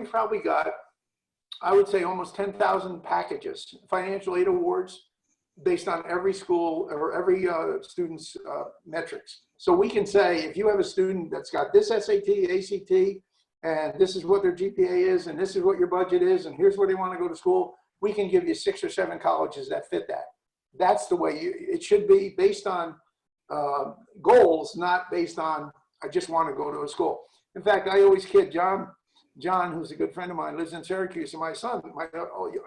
probably got, I would say, almost 10,000 packages, financial aid awards, based on every school or every student's metrics. So we can say, if you have a student that's got this SAT, ACT, and this is what their GPA is, and this is what your budget is, and here's where they want to go to school, we can give you 6 or 7 colleges that fit that. That's the way it should be, based on goals, not based on, I just want to go to a school. In fact, I always kid John, who's a good friend of mine, lives in Syracuse, and my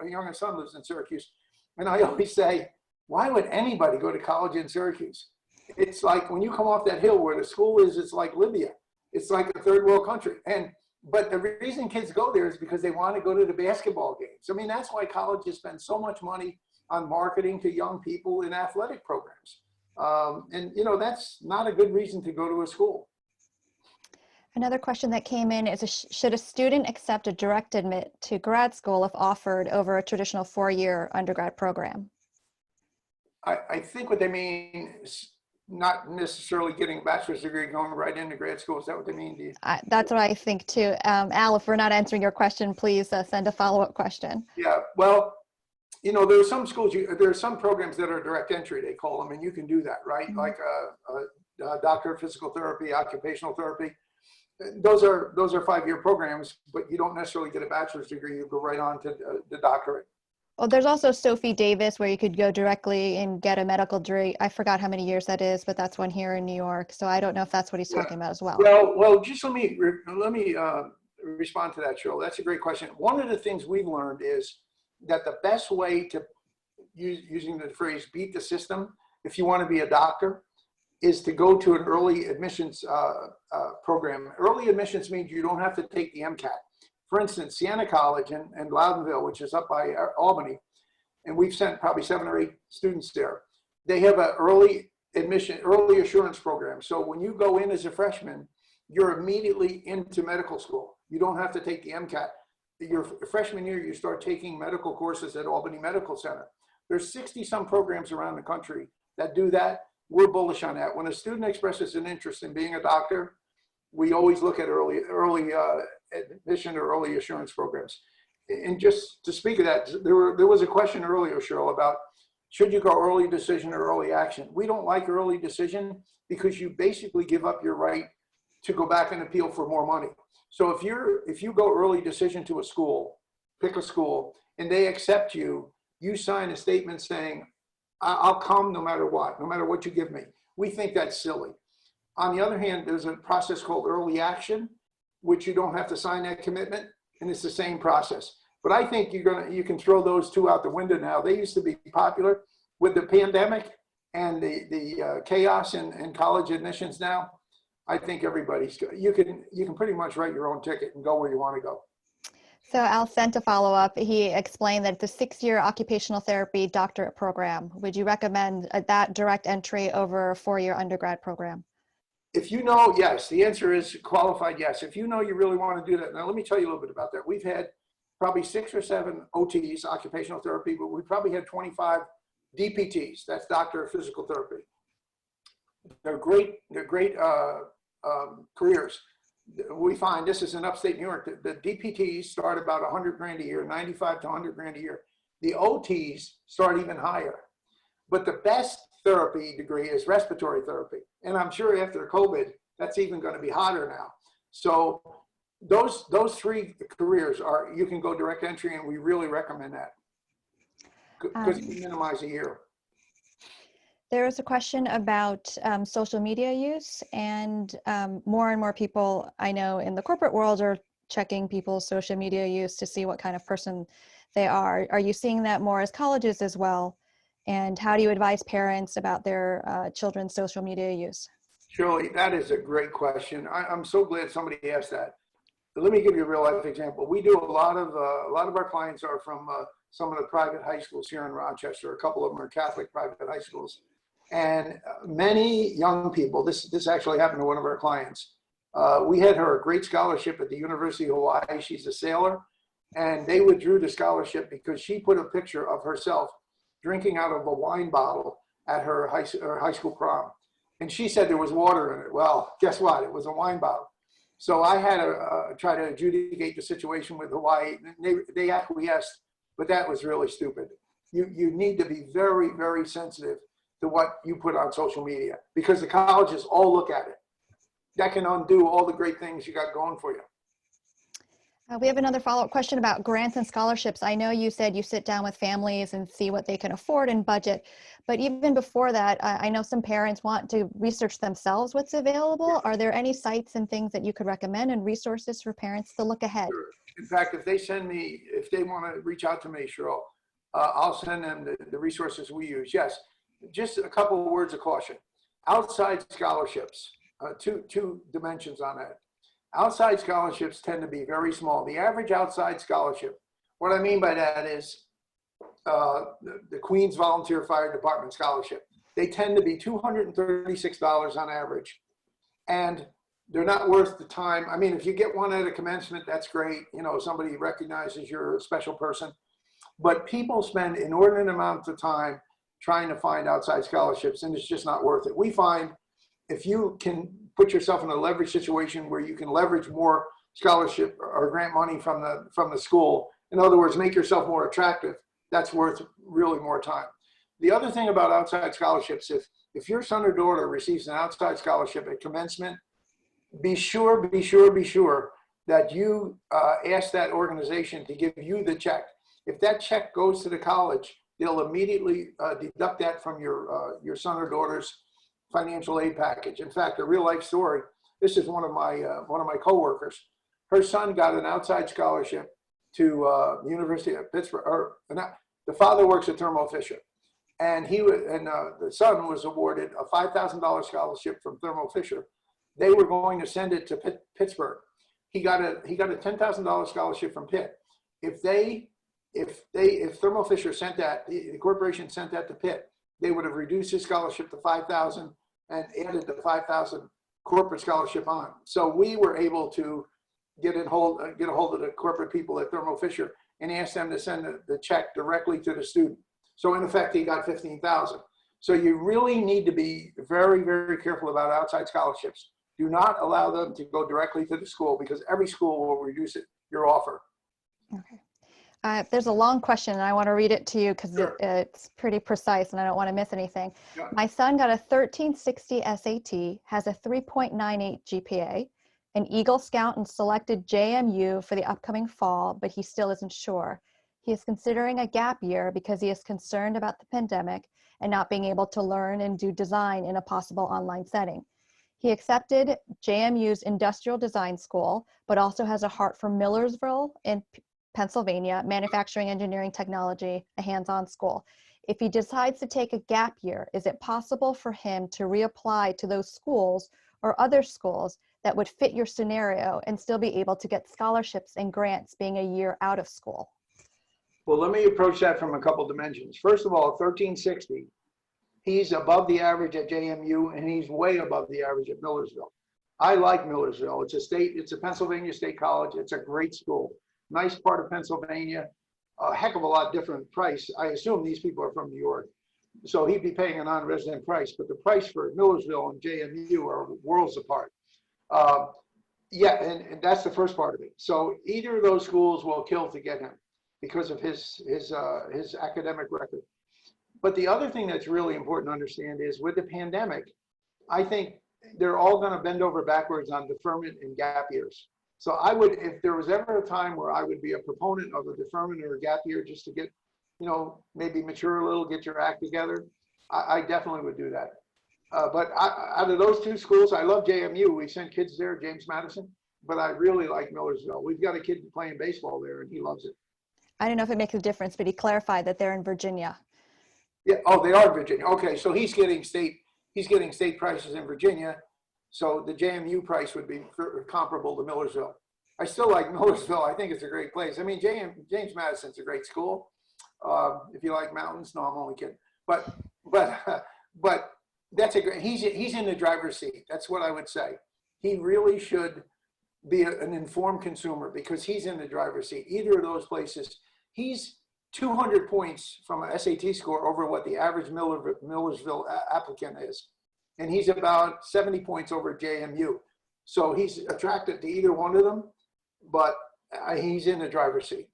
youngest son lives in Syracuse. And I always say, why would anybody go to college in Syracuse? It's like when you come off that hill where the school is, it's like Libya. It's like a third world country. But the reason kids go there is because they want to go to the basketball games. I mean, that's why colleges spend so much money on marketing to young people in athletic programs. That's not a good reason to go to a school. Another question that came in is, should a student accept a direct admit to grad school if offered over a traditional 4-year undergrad program? I think what they mean is not necessarily getting a bachelor's degree, going right into grad school. Is that what they mean to you? That's what I think too. Al, if we're not answering your question, please send a follow-up question. Yeah, well, there are some schools, there are some programs that are direct entry, they call them, and you can do that, right? Mm-hmm. Like a doctor of physical therapy, occupational therapy. Those are 5-year programs, but you don't necessarily get a bachelor's degree. You go right on to the doctorate. Well, there's also Sophie Davis, where you could go directly and get a medical degree. I forgot how many years that is, but that's one here in New York. So I don't know if that's what he's talking about as well. Well, just let me respond to that, Cheryl. That's a great question. One of the things we've learned is that the best way to using the phrase beat the system, if you want to be a doctor, is to go to an early admissions program. Early admissions means you don't have to take the MCAT. For instance, Siena College in Loudonville, which is up by Albany, and we've sent probably 7 or 8 students there. They have an early assurance program. So when you go in as a freshman, you're immediately into medical school. You don't have to take the MCAT. Your freshman year, you start taking medical courses at Albany Medical Center. There's 60-some programs around the country that do that. We're bullish on that. When a student expresses an interest in being a doctor, we always look at early admission or early assurance programs. And just to speak of that, there was a question earlier, Cheryl, about should you go early decision or early action? We don't like early decision because you basically give up your right to go back and appeal for more money. So if you go early decision to a school, pick a school, and they accept you, you sign a statement saying, I'll come no matter what you give me. We think that's silly. On the other hand, there's a process called early action, which you don't have to sign that commitment, and it's the same process. But I think you can throw those two out the window now. They used to be popular. With the pandemic and the chaos in college admissions now, I think you can pretty much write your own ticket and go where you want to go. So Al sent a follow-up. He explained that it's a 6-year occupational therapy doctorate program. Would you recommend that direct entry over a 4-year undergrad program? If you know, yes, the answer is qualified, yes. If you know you really want to do that, now let me tell you a little bit about that. We've had probably 6 or 7 OTs, occupational therapy, but we probably had 25 DPTs, that's doctor of physical therapy. They're great careers. We find, this is in upstate New York, the DPTs start about 100 grand a year, 95 to 100 grand a year. The OTs start even higher. But the best therapy degree is respiratory therapy. And I'm sure after COVID, that's even going to be hotter now. So those 3 careers are, you can go direct entry, and we really recommend that because you minimize a year. There is a question about social media use, and more and more people I know in the corporate world are checking people's social media use to see what kind of person they are. Are you seeing that more as colleges as well? And how do you advise parents about their children's social media use? Shirley, that is a great question. I'm so glad somebody asked that. Let me give you a real life example. We do a lot of our clients are from some of the private high schools here in Rochester. A couple of them are Catholic private high schools. And many young people, this actually happened to one of our clients. We had her a great scholarship at the University of Hawaii. She's a sailor. And they withdrew the scholarship because she put a picture of herself drinking out of a wine bottle at her high school prom. And she said there was water in it. Well, guess what? It was a wine bottle. So I had to try to adjudicate the situation with Hawaii. They acquiesced, but that was really stupid. You need to be very, very sensitive to what you put on social media, because the colleges all look at it. That can undo all the great things you got going for you. We have another follow-up question about grants and scholarships. I know you said you sit down with families and see what they can afford and budget, but even before that, I know some parents want to research themselves what's available. Are there any sites and things that you could recommend and resources for parents to look ahead? Sure. In fact, if they want to reach out to me, Cheryl, I'll send them the resources we use. Yes, just a couple of words of caution. Outside scholarships, two dimensions on that. Outside scholarships tend to be very small. The average outside scholarship, what I mean by that is the Queens Volunteer Fire Department scholarship. They tend to be $236 on average. And they're not worth the time. I mean, if you get one at a commencement, that's great. You know, somebody recognizes you're a special person. But people spend inordinate amounts of time trying to find outside scholarships, and it's just not worth it. We find if you can put yourself in a leverage situation where you can leverage more scholarship or grant money from the school, in other words, make yourself more attractive, that's worth really more time. The other thing about outside scholarships, if your son or daughter receives an outside scholarship at commencement, be sure that you ask that organization to give you the check. If that check goes to the college, they'll immediately deduct that from your son or daughter's financial aid package. In fact, a real life story. This is one of my coworkers. Her son got an outside scholarship to University of Pittsburgh. The father works at Thermo Fisher, and the son was awarded a $5,000 scholarship from Thermo Fisher. They were going to send it to Pittsburgh. He got a $10,000 scholarship from Pitt. If Thermo Fisher sent that, the corporation sent that to Pitt, they would have reduced his scholarship to $5,000 and added the $5,000 corporate scholarship on. So we were able to get a hold of the corporate people at Thermo Fisher and ask them to send the check directly to the student. So in effect, he got $15,000. So you really need to be very, very careful about outside scholarships. Do not allow them to go directly to the school, because every school will reduce your offer. Okay. There's a long question, and I want to read it to you because Sure. it's pretty precise and I don't want to miss anything. Yeah. My son got a 1360 SAT, has a 3.98 GPA, an Eagle Scout, and selected JMU for the upcoming fall, but he still isn't sure. He is considering a gap year because he is concerned about the pandemic and not being able to learn and do design in a possible online setting. He accepted JMU's Industrial Design School, but also has a heart for Millersville in Pennsylvania, Manufacturing Engineering Technology, a hands-on school. If he decides to take a gap year, is it possible for him to reapply to those schools or other schools that would fit your scenario and still be able to get scholarships and grants being a year out of school? Well, let me approach that from a couple dimensions. First of all, 1360, he's above the average at JMU and he's way above the average at Millersville. I like Millersville. It's a Pennsylvania State College. It's a great school. Nice part of Pennsylvania, a heck of a lot different price. I assume these people are from New York. So he'd be paying a non-resident price, but the price for Millersville and JMU are worlds apart. Yeah, and that's the first part of it. So either of those schools will kill to get him because of his academic record. But the other thing that's really important to understand is with the pandemic, I think they're all going to bend over backwards on deferment and gap years. So I would, if there was ever a time where I would be a proponent of a deferment or a gap year just to get, maybe mature a little, get your act together, I definitely would do that. But out of those two schools, I love JMU. We sent kids there, James Madison, but I really like Millersville. We've got a kid playing baseball there and he loves it. I don't know if it makes a difference, but he clarified that they're in Virginia. Yeah, oh, they are in Virginia. Okay, so he's getting state prices in Virginia. So the JMU price would be comparable to Millersville. I still like Millersville. I think it's a great place. I mean, James Madison's a great school. If you like mountains, no, I'm only kidding. But that's a great. He's in the driver's seat. That's what I would say. He really should be an informed consumer because he's in the driver's seat. Either of those places, he's 200 points from an SAT score over what the average Millersville applicant is. And he's about 70 points over JMU. So he's attracted to either one of them, but he's in the driver's seat.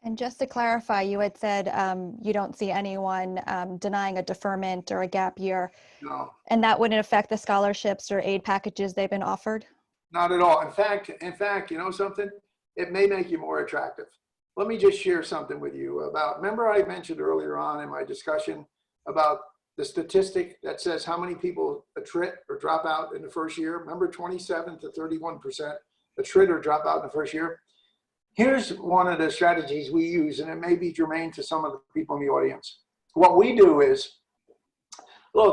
And just to clarify, you had said you don't see anyone denying a deferment or a gap year. No. And that wouldn't affect the scholarships or aid packages they've been offered? Not at all. In fact, you know something? It may make you more attractive. Let me just share something with you about, remember I mentioned earlier on in my discussion about the statistic that says how many people attrit or drop out in the first year? Remember 27 to 31% attrit or drop out in the first year? Here's one of the strategies we use, and it may be germane to some of the people in the audience. What we do is,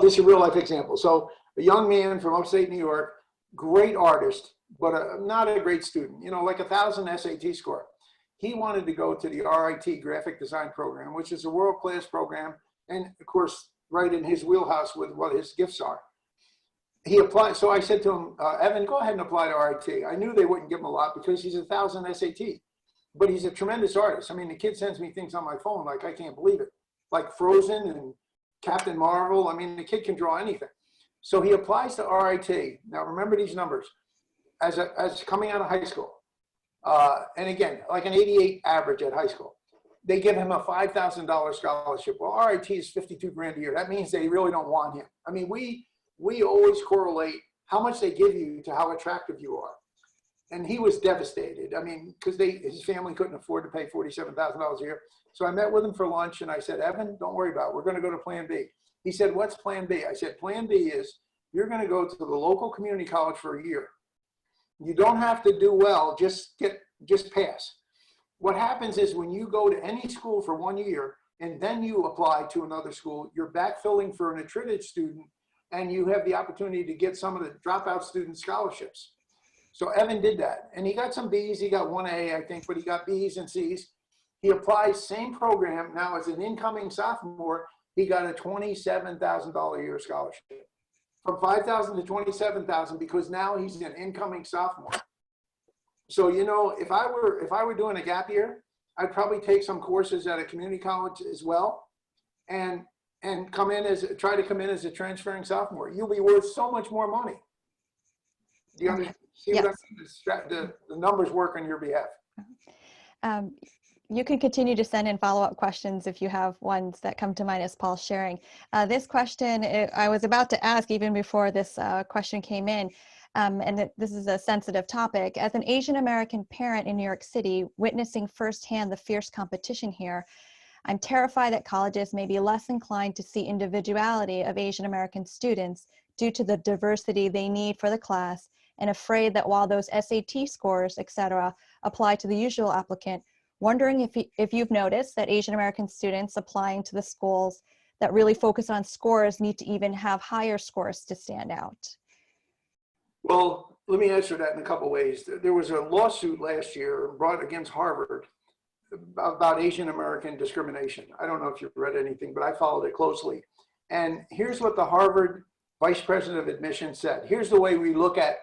this is a real life example. So a young man from upstate New York, great artist, but not a great student, like 1,000 SAT score. He wanted to go to the RIT graphic design program, which is a world-class program. And of course, right in his wheelhouse with what his gifts are. He applied. So I said to him, Evan, go ahead and apply to RIT. I knew they wouldn't give him a lot because he's 1,000 SAT, but he's a tremendous artist. I mean, the kid sends me things on my phone, like, I can't believe it. Like Frozen and Captain Marvel. I mean, the kid can draw anything. So he applies to RIT. Now remember these numbers as coming out of high school. And again, like an 88 average at high school. They give him a $5,000 scholarship. Well, RIT is 52 grand a year. That means they really don't want him. I mean, we always correlate how much they give you to how attractive you are. And he was devastated. I mean, because his family couldn't afford to pay $47,000 a year. So I met with him for lunch and I said, Evan, don't worry about it. We're going to go to plan B. He said, what's plan B? I said, plan B is you're going to go to the local community college for a year. You don't have to do well, just pass. What happens is when you go to any school for 1 year and then you apply to another school, you're backfilling for an attrited student and you have the opportunity to get some of the dropout student scholarships. So Evan did that and he got some B's, he got 1A, I think, but he got B's and C's. He applies same program. Now as an incoming sophomore, he got a $27,000 a year scholarship. From 5,000 to 27,000 because now he's an incoming sophomore. So, if I were doing a gap year, I'd probably take some courses at a community college as well and try to come in as a transferring sophomore. You'll be worth so much more money. Do you understand? Yes. The numbers work on your behalf. You can continue to send in follow-up questions if you have ones that come to mind as Paul's sharing. This question, I was about to ask even before this question came in, and this is a sensitive topic. As an Asian American parent in New York City, witnessing firsthand the fierce competition here, I'm terrified that colleges may be less inclined to see individuality of Asian American students due to the diversity they need for the class, and afraid that while those SAT scores, etc., apply to the usual applicant, wondering if you've noticed that Asian American students applying to the schools that really focus on scores need to even have higher scores to stand out. Well, Let me answer that in a couple ways. There was a lawsuit last year brought against Harvard about Asian American discrimination. I don't know if you've read anything, but I followed it closely. And here's what the Harvard Vice President of Admissions said. Here's the way we look at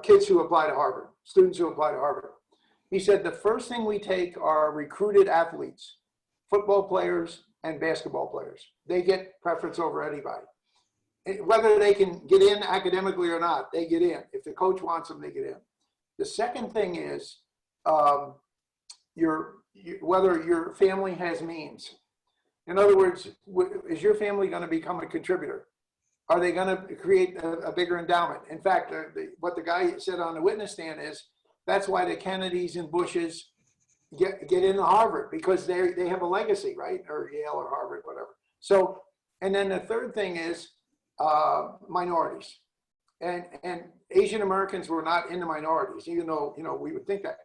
kids who apply to Harvard, students who apply to Harvard. He said, the first thing we take are recruited athletes, football players and basketball players. They get preference over anybody. Whether they can get in academically or not, they get in. If the coach wants them, they get in. The second thing is whether your family has means. In other words, is your family going to become a contributor? Are they going to create a bigger endowment? In fact, what the guy said on the witness stand is, that's why the Kennedys and Bushes get into Harvard, because they have a legacy, right? Or Yale or Harvard, whatever. So, and then the third thing is minorities. And Asian Americans were not in the minorities, even though, you know, we would think that.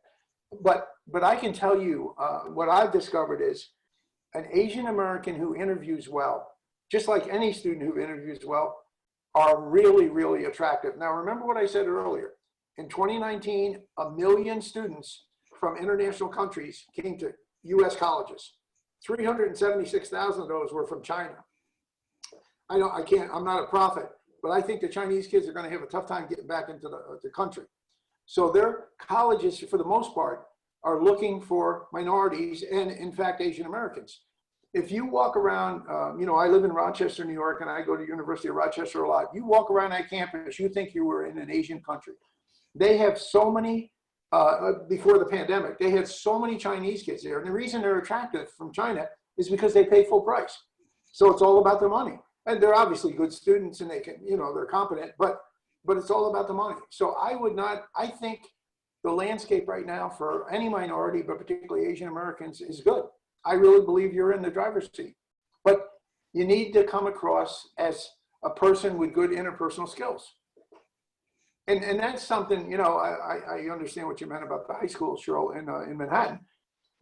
But I can tell you what I've discovered is an Asian American who interviews well, just like any student who interviews well, are really, really attractive. Now, remember what I said earlier. In 2019, 1 million students from international countries came to US colleges. 376,000 of those were from China. I'm not a prophet, but I think the Chinese kids are going to have a tough time getting back into the country. So their colleges, for the most part, are looking for minorities and, in fact, Asian Americans. If you walk around, you know, I live in Rochester, New York, and I go to University of Rochester a lot. You walk around that campus, you think you were in an Asian country. They have so many, before the pandemic, they had so many Chinese kids there. And the reason they're attractive from China is because they pay full price. So it's all about the money. And they're obviously good students and they can, you know, they're competent, but it's all about the money. So I think the landscape right now for any minority, but particularly Asian Americans, is good. I really believe you're in the driver's seat. But you need to come across as a person with good interpersonal skills. And that's something, you know, I understand what you meant about the high school, Cheryl, in Manhattan,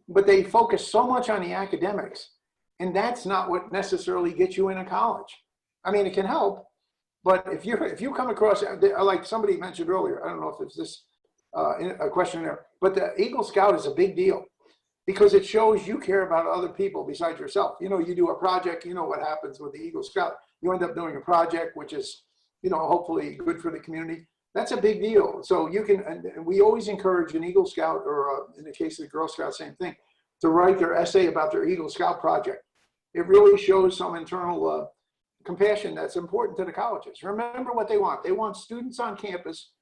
but they focus so much on the academics, and that's not what necessarily gets you into college. I mean, it can help, but if you come across, like somebody mentioned earlier, I don't know if it's this a question there, but the Eagle Scout is a big deal because it shows you care about other people besides yourself. You know, you do a project, you know what happens with the Eagle Scout. You end up doing a project, which is, you know, hopefully good for the community. That's a big deal. So you can, and we always encourage an Eagle Scout, or in the case of the Girl Scout, same thing, to write their essay about their Eagle Scout project. It really shows some internal compassion that's important to the colleges. Remember what they want. They want students on campus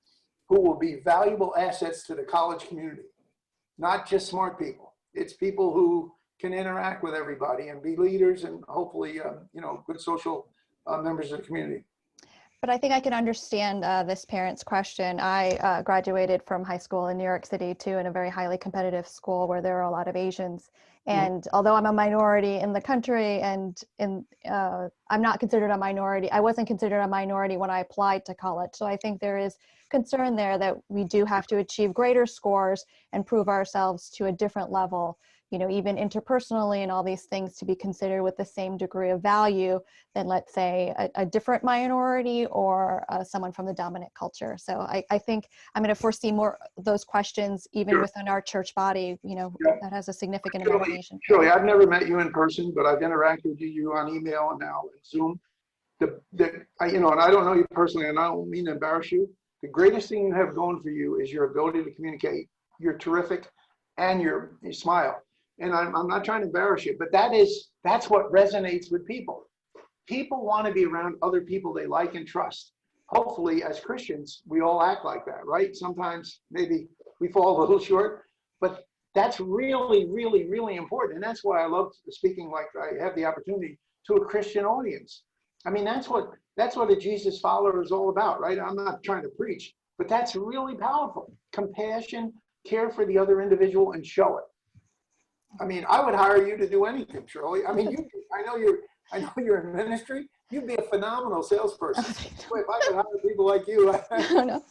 who will be valuable assets to the college community, not just smart people. It's people who can interact with everybody and be leaders and hopefully, you know, good social members of the community. But I think I can understand this parent's question. I graduated from high school in New York City too, in a very highly competitive school where there are a lot of Asians. And although I'm a minority in the country and I'm not considered a minority, I wasn't considered a minority when I applied to college. So I think there is concern there that we do have to achieve greater scores and prove ourselves to a different level, you know, even interpersonally and all these things, to be considered with the same degree of value than, let's say, a different minority or someone from the dominant culture. So I think I'm going to foresee more of those questions even within our church body, you know, that has a significant amount of Asian. Surely, I've never met you in person, but I've interacted with you on email and now Zoom. You know, and I don't know you personally, and I don't mean to embarrass you. The greatest thing you have going for you is your ability to communicate. You're terrific, and you smile. And I'm not trying to embarrass you, but that's what resonates with people. People want to be around other people they like and trust. Hopefully, as Christians, we all act like that, right? Sometimes maybe we fall a little short, but that's really, really, really important. And that's why I love speaking like I have the opportunity to a Christian audience. I mean, that's what a Jesus follower is all about, right? I'm not trying to preach, but that's really powerful. Compassion, care for the other individual, and show it. I mean, I would hire you to do anything, Shirley. I mean, I know you're in ministry. You'd be a phenomenal salesperson. If I could hire people like you. No.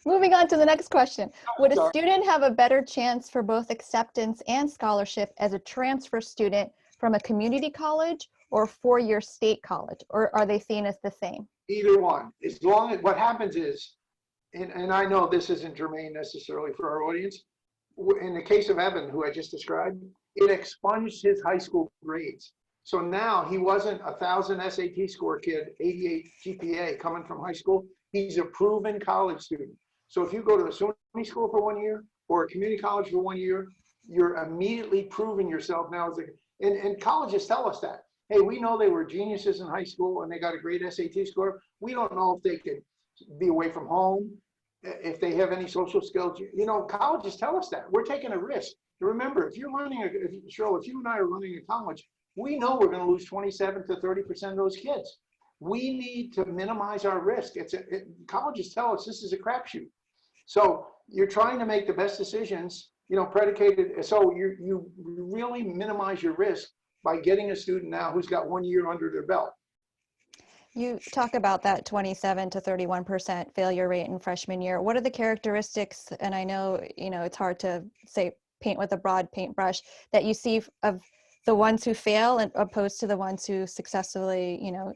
Moving on to the next question. Would a student have a better chance for both acceptance and scholarship as a transfer student from a community college or four-year state college, or are they seen as the same? Either one. As long as what happens is, and I know this isn't germane necessarily for our audience. In the case of Evan, who I just described, it expunged his high school grades. So now he wasn't a 1,000 SAT score kid, 88 GPA coming from high school. He's a proven college student. So if you go to a SUNY school for 1 year or a community college for 1 year, you're immediately proving yourself now as a, and colleges tell us that. Hey, we know they were geniuses in high school and they got a great SAT score. We don't know if they could be away from home, if they have any social skills. You know, colleges tell us that. We're taking a risk. Remember, if you're running, Cheryl, if you and I are running a college, we know we're going to lose 27 to 30% of those kids. We need to minimize our risk. Colleges tell us this is a crapshoot. So you're trying to make the best decisions, you know, predicated. So you really minimize your risk by getting a student now who's got 1 year under their belt. You talk about that 27 to 31% failure rate in freshman year. What are the characteristics, and I know, you know, it's hard to say paint with a broad paintbrush, that you see of the ones who fail and opposed to the ones who successfully, you know,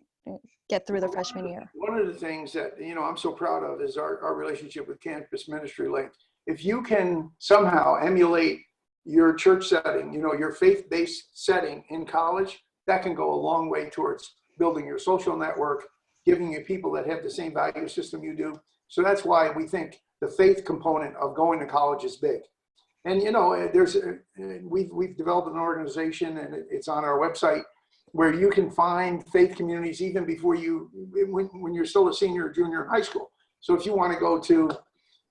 get through the freshman year? One of the things that, you know, I'm so proud of is our relationship with Campus Ministry Link. If you can somehow emulate your church setting, you know, your faith-based setting in college, that can go a long way towards building your social network, giving you people that have the same value system you do. So that's why we think the faith component of going to college is big. And, you know, we've developed an organization, and it's on our website, where you can find faith communities even before when you're still a senior or junior in high school. So if you want to go to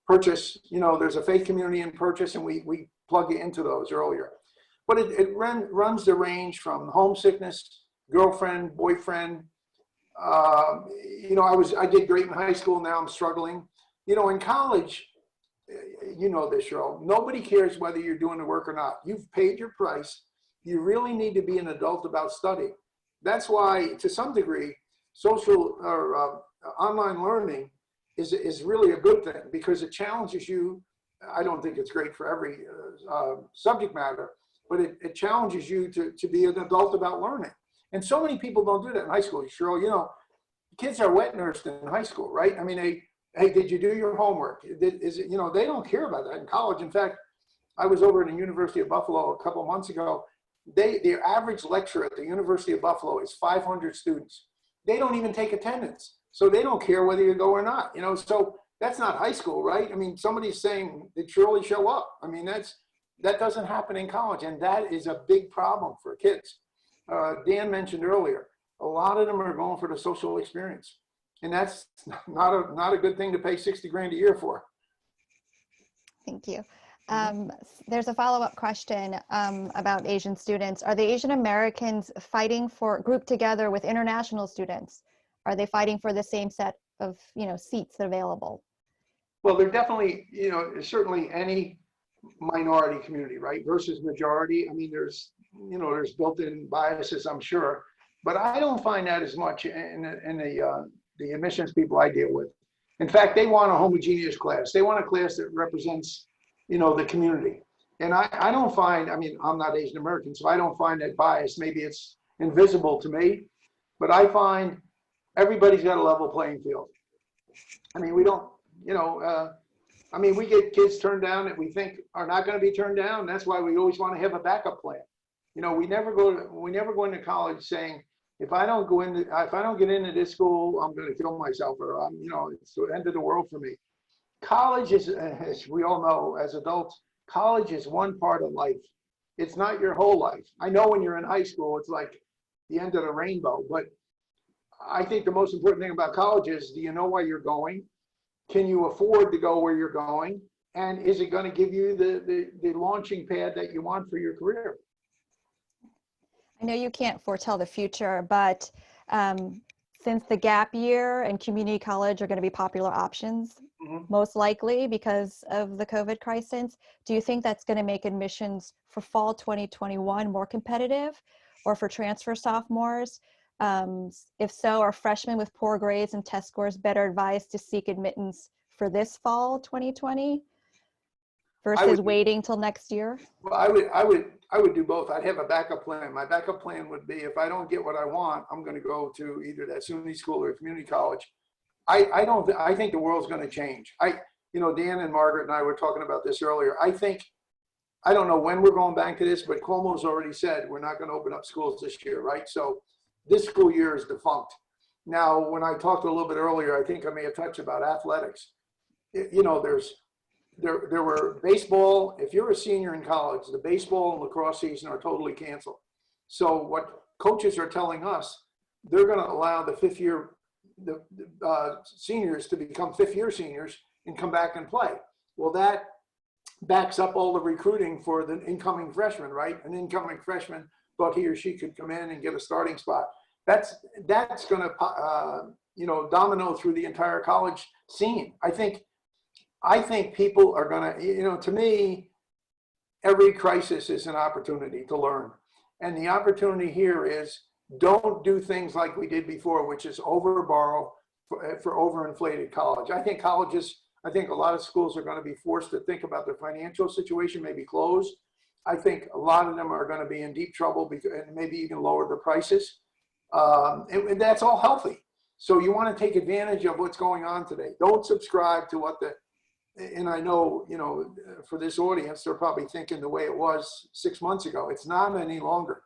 Purchase, you know, there's a faith community in Purchase, and we plug you into those earlier. But it runs the range from homesickness, girlfriend, boyfriend. You know, I did great in high school. Now I'm struggling. You know, in college, you know this, Cheryl, nobody cares whether you're doing the work or not. You've paid your price. You really need to be an adult about studying. That's why, to some degree, social or online learning is really a good thing, because it challenges you. I don't think it's great for every subject matter, but it challenges you to be an adult about learning. And so many people don't do that in high school. Cheryl, you know, kids are wet nursed in high school, right? I mean, hey, did you do your homework? You know, they don't care about that in college. In fact, I was over at the University of Buffalo a couple of months ago. Their average lecture at the University of Buffalo is 500 students. They don't even take attendance. So they don't care whether you go or not, you know, so that's not high school, right? I mean, somebody's saying they surely show up. I mean, that doesn't happen in college, and that is a big problem for kids. Dan mentioned earlier, a lot of them are going for the social experience, and that's not a good thing to pay 60 grand a year for. Thank you. There's a follow-up question about Asian students. Are the Asian Americans grouped together with international students? Are they fighting for the same set of, you know, seats available? Well, they're definitely, you know, certainly any minority community, right, versus majority. I mean, there's built-in biases, I'm sure, but I don't find that as much in the admissions people I deal with. In fact, they want a homogeneous class. They want a class that represents, you know, the community. And I don't find, I mean, I'm not Asian American, so I don't find that bias. Maybe it's invisible to me, but I find everybody's got a level playing field. I mean, we don't, you know, I mean, we get kids turned down that we think are not going to be turned down. That's why we always want to have a backup plan. You know, we never go into college saying, if I don't get into this school, I'm going to kill myself, or you know, it's the end of the world for me. College is, as we all know, as adults, college is one part of life. It's not your whole life. I know when you're in high school, it's like the end of the rainbow, but I think the most important thing about college is, do you know where you're going? Can you afford to go where you're going? And is it going to give you the launching pad that you want for your career? I know you can't foretell the future, but since the gap year and community college are going to be popular options, most likely because of the COVID crisis, do you think that's going to make admissions for fall 2021 more competitive, or for transfer sophomores? If so, are freshmen with poor grades and test scores better advised to seek admittance for this fall 2020 versus waiting till next year? Well, I would do both. I'd have a backup plan. My backup plan would be, if I don't get what I want, I'm going to go to either that SUNY school or community college. I think the world's going to change. Dan and Margaret and I were talking about this earlier. I don't know when we're going back to this, but Cuomo's already said we're not going to open up schools this year, right? So this school year is defunct. Now, when I talked a little bit earlier, I think I may have touched about athletics. There were baseball. If you're a senior in college, the baseball and lacrosse season are totally canceled. So what coaches are telling us, they're going to allow the seniors to become fifth-year seniors and come back and play. Well, that backs up all the recruiting for the incoming freshman, right? An incoming freshman thought he or she could come in and get a starting spot. That's going to domino through the entire college scene. I think people are going to, to me, every crisis is an opportunity to learn. And the opportunity here is, don't do things like we did before, which is overborrow for overinflated college. I think a lot of schools are going to be forced to think about their financial situation, maybe close. I think a lot of them are going to be in deep trouble and maybe even lower their prices. And that's all healthy. So you want to take advantage of what's going on today. Don't subscribe to and I know, for this audience, they're probably thinking the way it was 6 months ago. It's not any longer.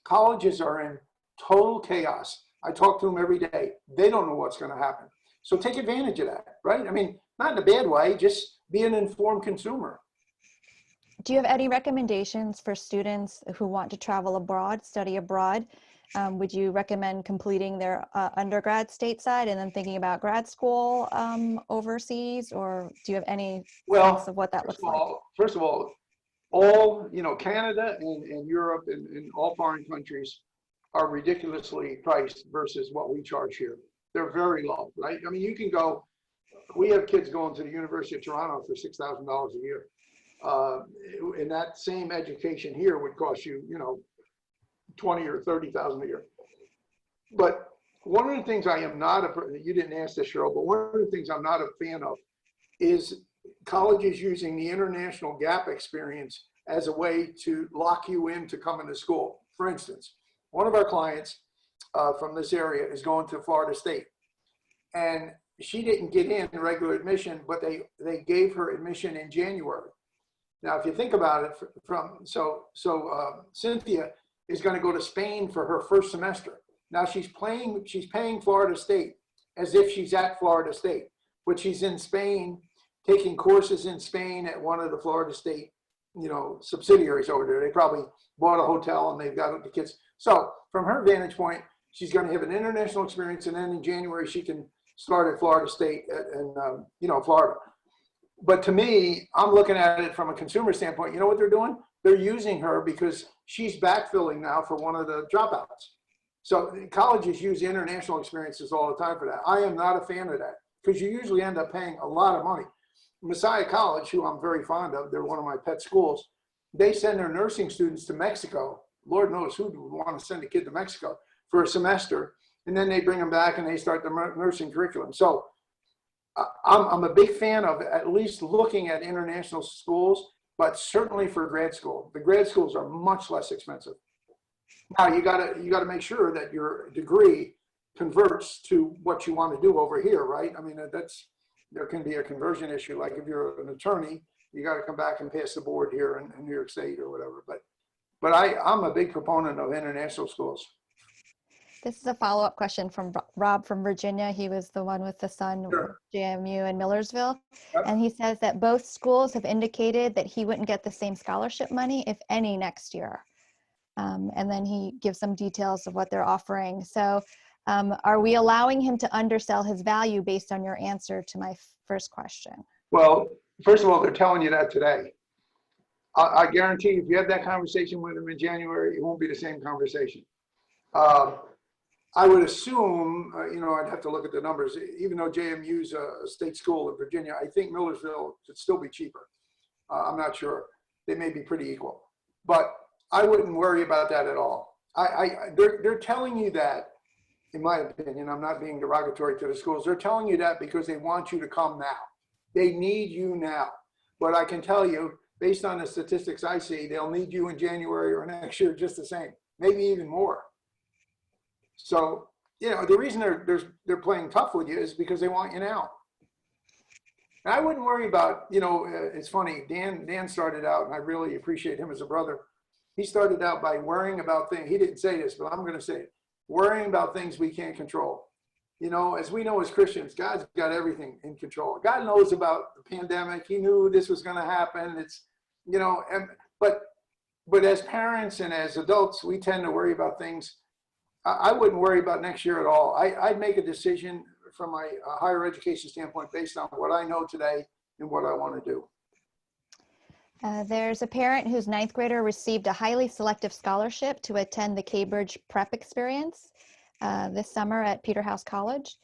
Colleges are in total chaos. I talk to them every day. They don't know what's going to happen. So take advantage of that, right? I mean, not in a bad way, just be an informed consumer. Do you have any recommendations for students who want to travel abroad, study abroad? Would you recommend completing their undergrad stateside and then thinking about grad school overseas, or do you have any sense of what that looks like? First of all, all, Canada and Europe and all foreign countries are ridiculously priced versus what we charge here. They're very low, right? I mean, we have kids going to the University of Toronto for $6,000 a year. And that same education here would cost you, $20,000 or $30,000 a year. But one of the things you didn't ask this, Cheryl, but one of the things I'm not a fan of is colleges using the international gap experience as a way to lock you into coming to school. For instance, one of our clients from this area is going to Florida State, and she didn't get in regular admission, but they gave her admission in January. Now, if you think about it, Cynthia is going to go to Spain for her first semester. Now she's paying Florida State as if she's at Florida State, but she's in Spain, taking courses in Spain at one of the Florida State, subsidiaries over there. They probably bought a hotel and they've got the kids. So from her vantage point, she's going to have an international experience, and then in January she can start at Florida State and Florida. But to me, I'm looking at it from a consumer standpoint. You know what they're doing? They're using her because she's backfilling now for one of the dropouts. So colleges use international experiences all the time for that. I am not a fan of that because you usually end up paying a lot of money. Messiah College, who I'm very fond of, they're one of my pet schools. They send their nursing students to Mexico. Lord knows who would want to send a kid to Mexico for a semester. And then they bring them back and they start the nursing curriculum. So I'm a big fan of at least looking at international schools, but certainly for grad school. The grad schools are much less expensive. Now you gotta make sure that your degree converts to what you want to do over here, right? I mean, there can be a conversion issue. Like if you're an attorney, you got to come back and pass the board here in New York State or whatever. But I'm a big proponent of international schools. This is a follow-up question from Rob from Virginia. He was the one with the son, Sure. JMU in Millersville. Yep. And he says that both schools have indicated that he wouldn't get the same scholarship money, if any, next year. And then he gives some details of what they're offering. So are we allowing him to undersell his value based on your answer to my first question? Well, first of all, they're telling you that today. I guarantee if you have that conversation with him in January, it won't be the same conversation. I would assume, I'd have to look at the numbers, even though JMU's a state school in Virginia, I think Millersville should still be cheaper. I'm not sure. They may be pretty equal. But I wouldn't worry about that at all. They're telling you that, in my opinion, I'm not being derogatory to the schools, they're telling you that because they want you to come now. They need you now. But I can tell you, based on the statistics I see, they'll need you in January or next year just the same, maybe even more. So, you know, the reason they're playing tough with you is because they want you now. And I wouldn't worry about, you know, it's funny, Dan started out, and I really appreciate him as a brother. He started out by worrying about things. He didn't say this, but I'm going to say it. Worrying about things we can't control. You know, as we know as Christians, God's got everything in control. God knows about the pandemic. He knew this was going to happen. It's, you know, but as parents and as adults, we tend to worry about things. I wouldn't worry about next year at all. I'd make a decision from my higher education standpoint based on what I know today and what I want to do. There's a parent whose ninth grader received a highly selective scholarship to attend the Cambridge Prep Experience this summer at Peterhouse College.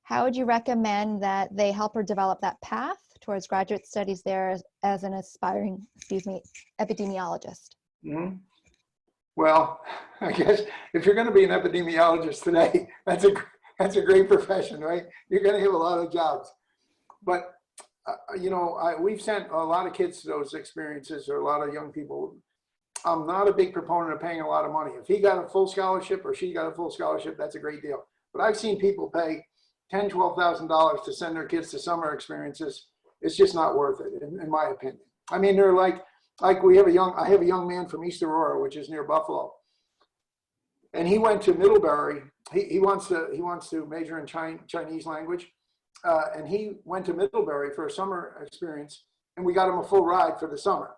How would you recommend that they help her develop that path towards graduate studies there as an aspiring, epidemiologist? Mm-hmm. Well, I guess if you're going to be an epidemiologist today, that's a great profession, right? You're going to have a lot of jobs. But, you know, we've sent a lot of kids to those experiences, or a lot of young people. I'm not a big proponent of paying a lot of money. If he got a full scholarship or she got a full scholarship, that's a great deal. But I've seen people pay $10,000, $12,000 to send their kids to summer experiences. It's just not worth it, in my opinion. I mean, they're like I have a young man from East Aurora, which is near Buffalo, and he went to Middlebury. He wants to major in Chinese language, and he went to Middlebury for a summer experience, and we got him a full ride for the summer.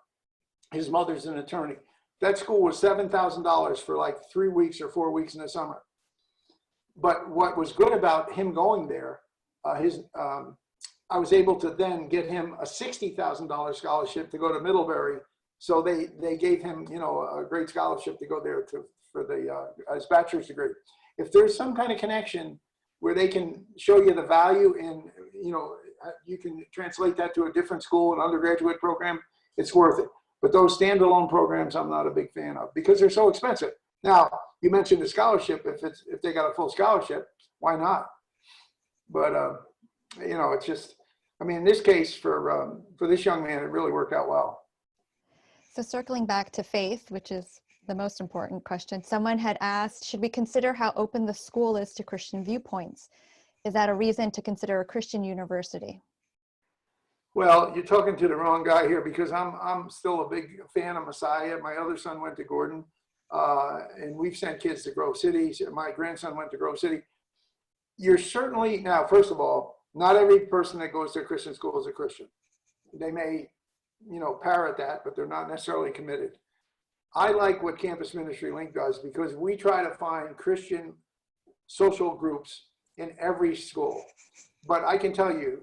His mother's an attorney. That school was $7,000 for like 3 weeks or 4 weeks in the summer. But what was good about him going there, I was able to then get him a $60,000 scholarship to go to Middlebury. So they gave him, you know, a great scholarship to go there for his bachelor's degree. If there's some kind of connection where they can show you the value in, you know, you can translate that to a different school, an undergraduate program, it's worth it. But those standalone programs, I'm not a big fan of because they're so expensive. Now, you mentioned the scholarship. If they got a full scholarship, why not? But you know, it's just, I mean, in this case for this young man, it really worked out well. So circling back to faith, which is the most important question, someone had asked, should we consider how open the school is to Christian viewpoints? Is that a reason to consider a Christian university? Well, you're talking to the wrong guy here because I'm still a big fan of Messiah. My other son went to Gordon, and we've sent kids to Grove City. My grandson went to Grove City. You're certainly, now, first of all, not every person that goes to a Christian school is a Christian. They may, you know, parrot that, but they're not necessarily committed. I like what Campus Ministry Link does because we try to find Christian social groups in every school. But I can tell you,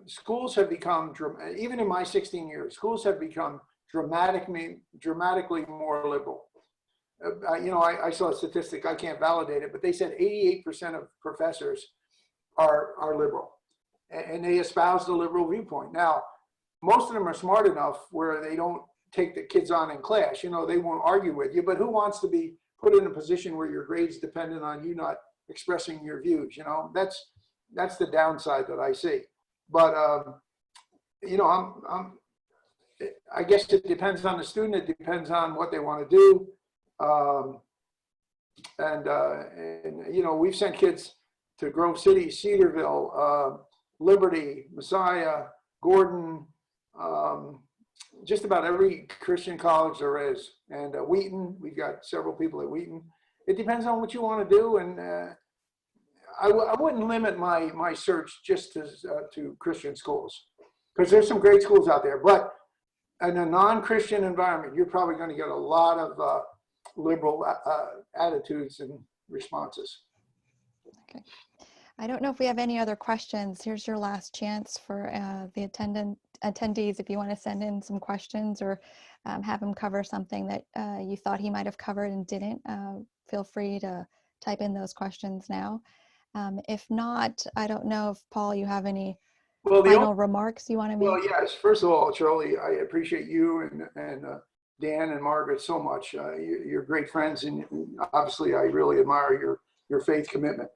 schools have become, even in my 16 years, schools have become dramatically more liberal. You know, I saw a statistic, I can't validate it, but they said 88% of professors are liberal, and they espouse the liberal viewpoint. Now, most of them are smart enough where they don't take the kids on in class. You know, they won't argue with you, but who wants to be put in a position where your grade's dependent on you not expressing your views? You know, that's the downside that I see. But you know, I guess it depends on the student. It depends on what they want to do. And you know, we've sent kids to Grove City, Cedarville, Liberty, Messiah, Gordon, just about every Christian college there is. And Wheaton, we've got several people at Wheaton. It depends on what you want to do. And I wouldn't limit my search just to Christian schools, because there's some great schools out there. But in a non-Christian environment, you're probably going to get a lot of liberal attitudes and responses. Okay. I don't know if we have any other questions. Here's your last chance for the attendees. If you want to send in some questions or have him cover something that you thought he might have covered and didn't, feel free to type in those questions now. If not, I don't know if, Paul, you have any final remarks you want to make? Well, yes. First of all, Charlie, I appreciate you and Dan and Margaret so much. You're great friends, and obviously I really admire your faith commitment.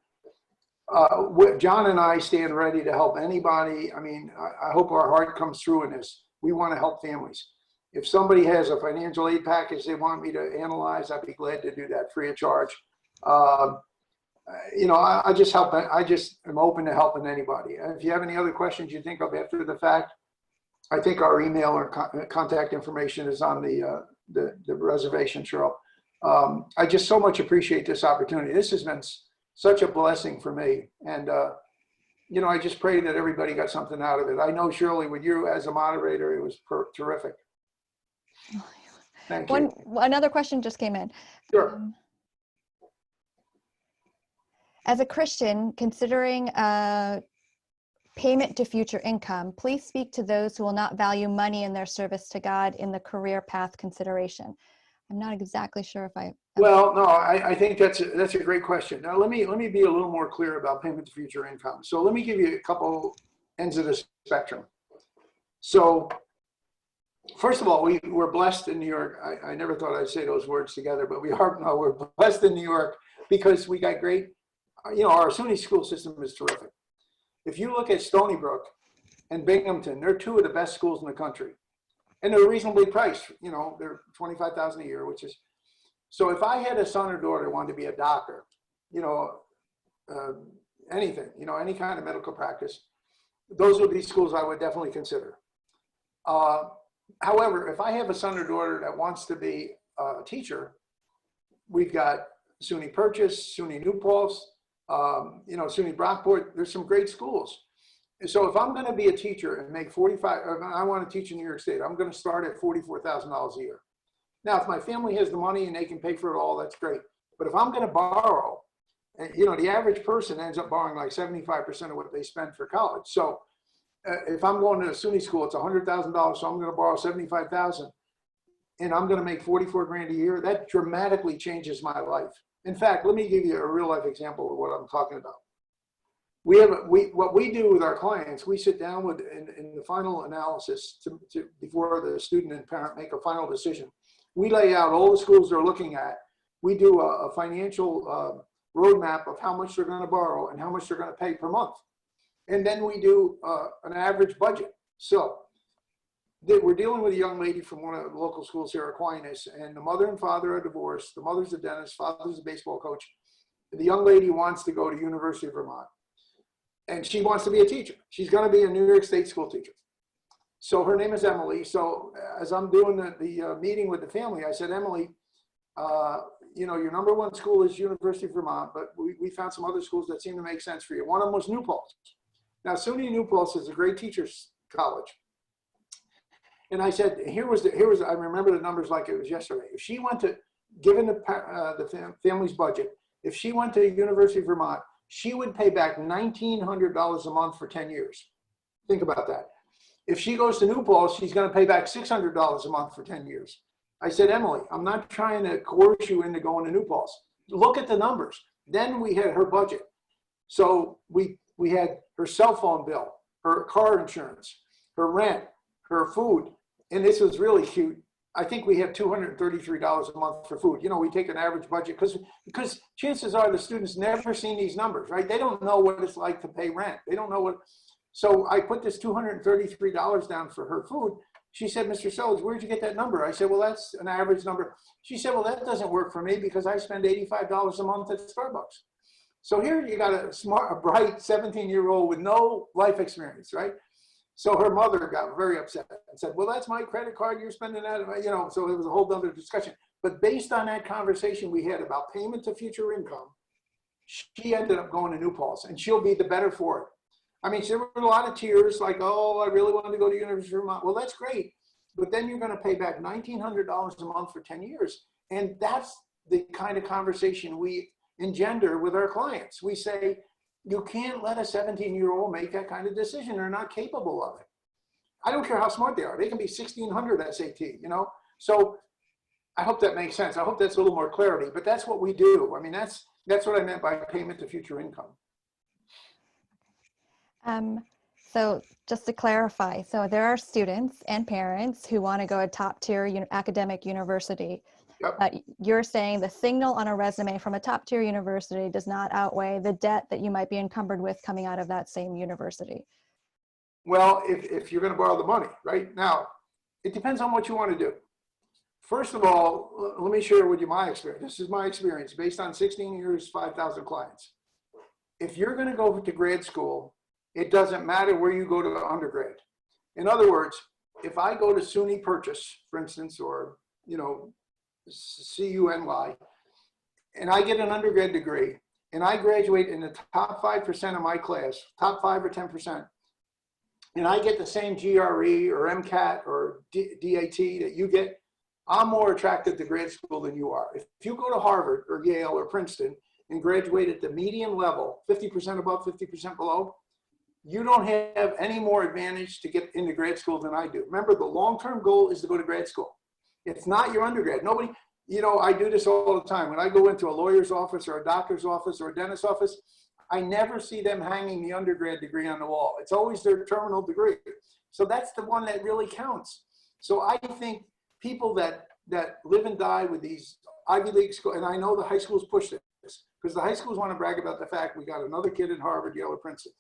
John and I stand ready to help anybody. I mean, I hope our heart comes through in this. We want to help families. If somebody has a financial aid package they want me to analyze, I'd be glad to do that free of charge. You know, I just help. I just am open to helping anybody. If you have any other questions you think of after the fact, I think our email or contact information is on the reservation, Cheryl. I just so much appreciate this opportunity. This has been such a blessing for me. And, you know, I just pray that everybody got something out of it. I know, Shirley, with you as a moderator, it was terrific. Thank you. Another question just came in. Sure. As a Christian, considering payment to future income, please speak to those who will not value money in their service to God in the career path consideration. I'm not exactly sure if I. Well, no, I think that's a great question. Now, let me be a little more clear about payment to future income. So let me give you a couple ends of the spectrum. So first of all, we're blessed in New York. I never thought I'd say those words together, but we're blessed in New York because we got great, you know, our SUNY school system is terrific. If you look at Stony Brook and Binghamton, they're two of the best schools in the country. And they're reasonably priced, you know, they're $25,000 a year, which is, so if I had a son or daughter who wanted to be a doctor, you know, anything, you know, any kind of medical practice, those would be schools I would definitely consider. However, if I have a son or daughter that wants to be a teacher, we've got SUNY Purchase, SUNY New Paltz, you know, SUNY Brockport, there's some great schools. So if I'm going to be a teacher and make I want to teach in New York State, I'm going to start at $44,000 a year. Now, if my family has the money and they can pay for it all, that's great. But if I'm going to borrow, and you know, the average person ends up borrowing like 75% of what they spend for college. So if I'm going to a SUNY school, it's $100,000, so I'm going to borrow $75,000, and I'm going to make 44 grand a year. That dramatically changes my life. In fact, let me give you a real life example of what I'm talking about. What we do with our clients, we sit down with in the final analysis before the student and parent make a final decision. We lay out all the schools they're looking at. We do a financial roadmap of how much they're going to borrow and how much they're going to pay per month. And then we do an average budget. So we're dealing with a young lady from one of the local schools here, Aquinas, and the mother and father are divorced. The mother's a dentist, father's a baseball coach. The young lady wants to go to University of Vermont. And she wants to be a teacher. She's going to be a New York State school teacher. So her name is Emily. So as I'm doing the meeting with the family, I said, Emily, you know, your number one school is University of Vermont, but we found some other schools that seem to make sense for you. One of them was New Paltz. Now, SUNY New Paltz is a great teachers college. And I said, here was, I remember the numbers like it was yesterday. If she went to, given the family's budget, if she went to University of Vermont, she would pay back $1,900 a month for 10 years. Think about that. If she goes to New Paltz, she's going to pay back $600 a month for 10 years. I said, Emily, I'm not trying to coerce you into going to New Paltz. Look at the numbers. Then we had her budget. So we had her cell phone bill, her car insurance, her rent, her food. And this was really cute. I think we have $233 a month for food. You know, we take an average budget because chances are the students never seen these numbers, right? They don't know what it's like to pay rent. They don't know what. So I put this $233 down for her food. She said, Mr. Sellers, where'd you get that number? I said, well, that's an average number. She said, well, that doesn't work for me because I spend $85 a month at Starbucks. So here you got a bright 17-year-old with no life experience, right? So her mother got very upset and said, well, that's my credit card, you're spending that, you know, so it was a whole other discussion. But based on that conversation we had about payment to future income, she ended up going to New Paltz, and she'll be the better for it. I mean, there were a lot of tears like, oh, I really wanted to go to University of Vermont. Well, that's great. But then you're going to pay back $1,900 a month for 10 years. And that's the kind of conversation we engender with our clients. We say, you can't let a 17-year-old make that kind of decision. They're not capable of it. I don't care how smart they are. They can be 1,600 SAT, you know? So I hope that makes sense. I hope that's a little more clarity, but that's what we do. I mean, that's what I meant by payment to future income. So just to clarify, so there are students and parents who want to go to a top-tier academic university. Yep. You're saying the signal on a resume from a top-tier university does not outweigh the debt that you might be encumbered with coming out of that same university. Well, if you're going to borrow the money, right? Now, it depends on what you want to do. First of all, let me share with you my experience. This is my experience based on 16 years, 5,000 clients. If you're going to go to grad school, it doesn't matter where you go to undergrad. In other words, if I go to SUNY Purchase, for instance, or, you know, CUNY, and I get an undergrad degree, and I graduate in the top 5% of my class, top 5 or 10%, and I get the same GRE or MCAT or DAT that you get, I'm more attracted to grad school than you are. If you go to Harvard or Yale or Princeton and graduate at the median level, 50% above, 50% below, you don't have any more advantage to get into grad school than I do. Remember, the long-term goal is to go to grad school. It's not your undergrad. Nobody, you know, I do this all the time. When I go into a lawyer's office or a doctor's office or a dentist's office, I never see them hanging the undergrad degree on the wall. It's always their terminal degree. So that's the one that really counts. So I think people that live and die with these Ivy League schools, and I know the high schools push this, because the high schools want to brag about the fact we got another kid in Harvard, Yale, or Princeton.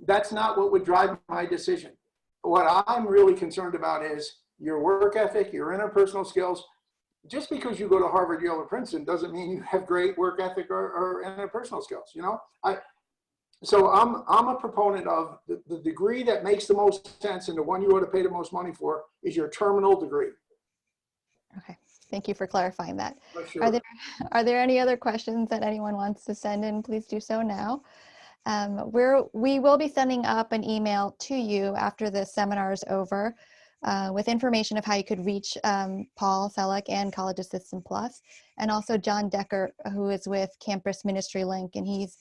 That's not what would drive my decision. What I'm really concerned about is your work ethic, your interpersonal skills. Just because you go to Harvard, Yale, or Princeton doesn't mean you have great work ethic or interpersonal skills, you know? So I'm a proponent of the degree that makes the most sense and the one you ought to pay the most money for is your terminal degree. Okay, thank you for clarifying that. Sure. Are there any other questions that anyone wants to send in? Please do so now. We will be sending up an email to you after the seminar is over with information of how you could reach Paul Selleck and College Assistant Plus, and also John Decker, who is with Campus Ministry Link, and he's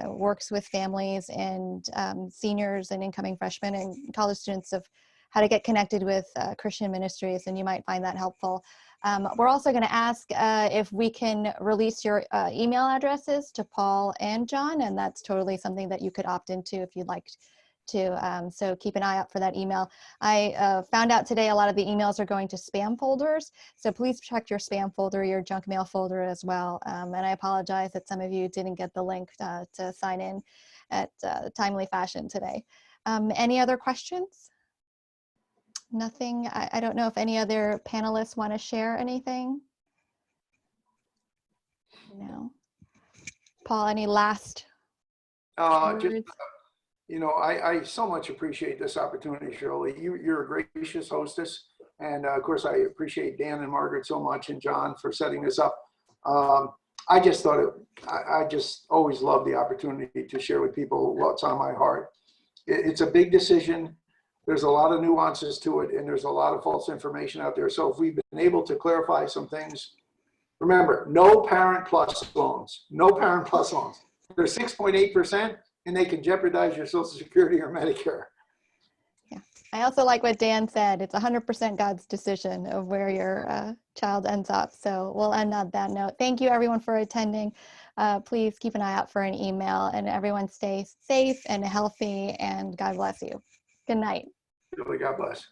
works with families and seniors and incoming freshmen and college students of how to get connected with Christian ministries, and you might find that helpful. We're also going to ask if we can release your email addresses to Paul and John, and that's totally something that you could opt into if you'd like to. So keep an eye out for that email. I found out today a lot of the emails are going to spam folders, so please check your spam folder, your junk mail folder as well. And I apologize that some of you didn't get the link to sign in at timely fashion today. Any other questions? Nothing. I don't know if any other panelists want to share anything. No. Paul, any last words? Just, you know, I so much appreciate this opportunity, Shirley. You're a gracious hostess. And of course, I appreciate Dan and Margaret so much and John for setting this up. I just thought I just always love the opportunity to share with people what's on my heart. It's a big decision. There's a lot of nuances to it, and there's a lot of false information out there. So if we've been able to clarify some things, remember, no Parent Plus loans, no Parent Plus loans. They're 6.8%, and they can jeopardize your Social Security or Medicare. Yeah, I also like what Dan said. It's 100% God's decision of where your child ends up. So we'll end on that note. Thank you, everyone, for attending. Please keep an eye out for an email, and everyone stay safe and healthy, and God bless you. Good night. God bless.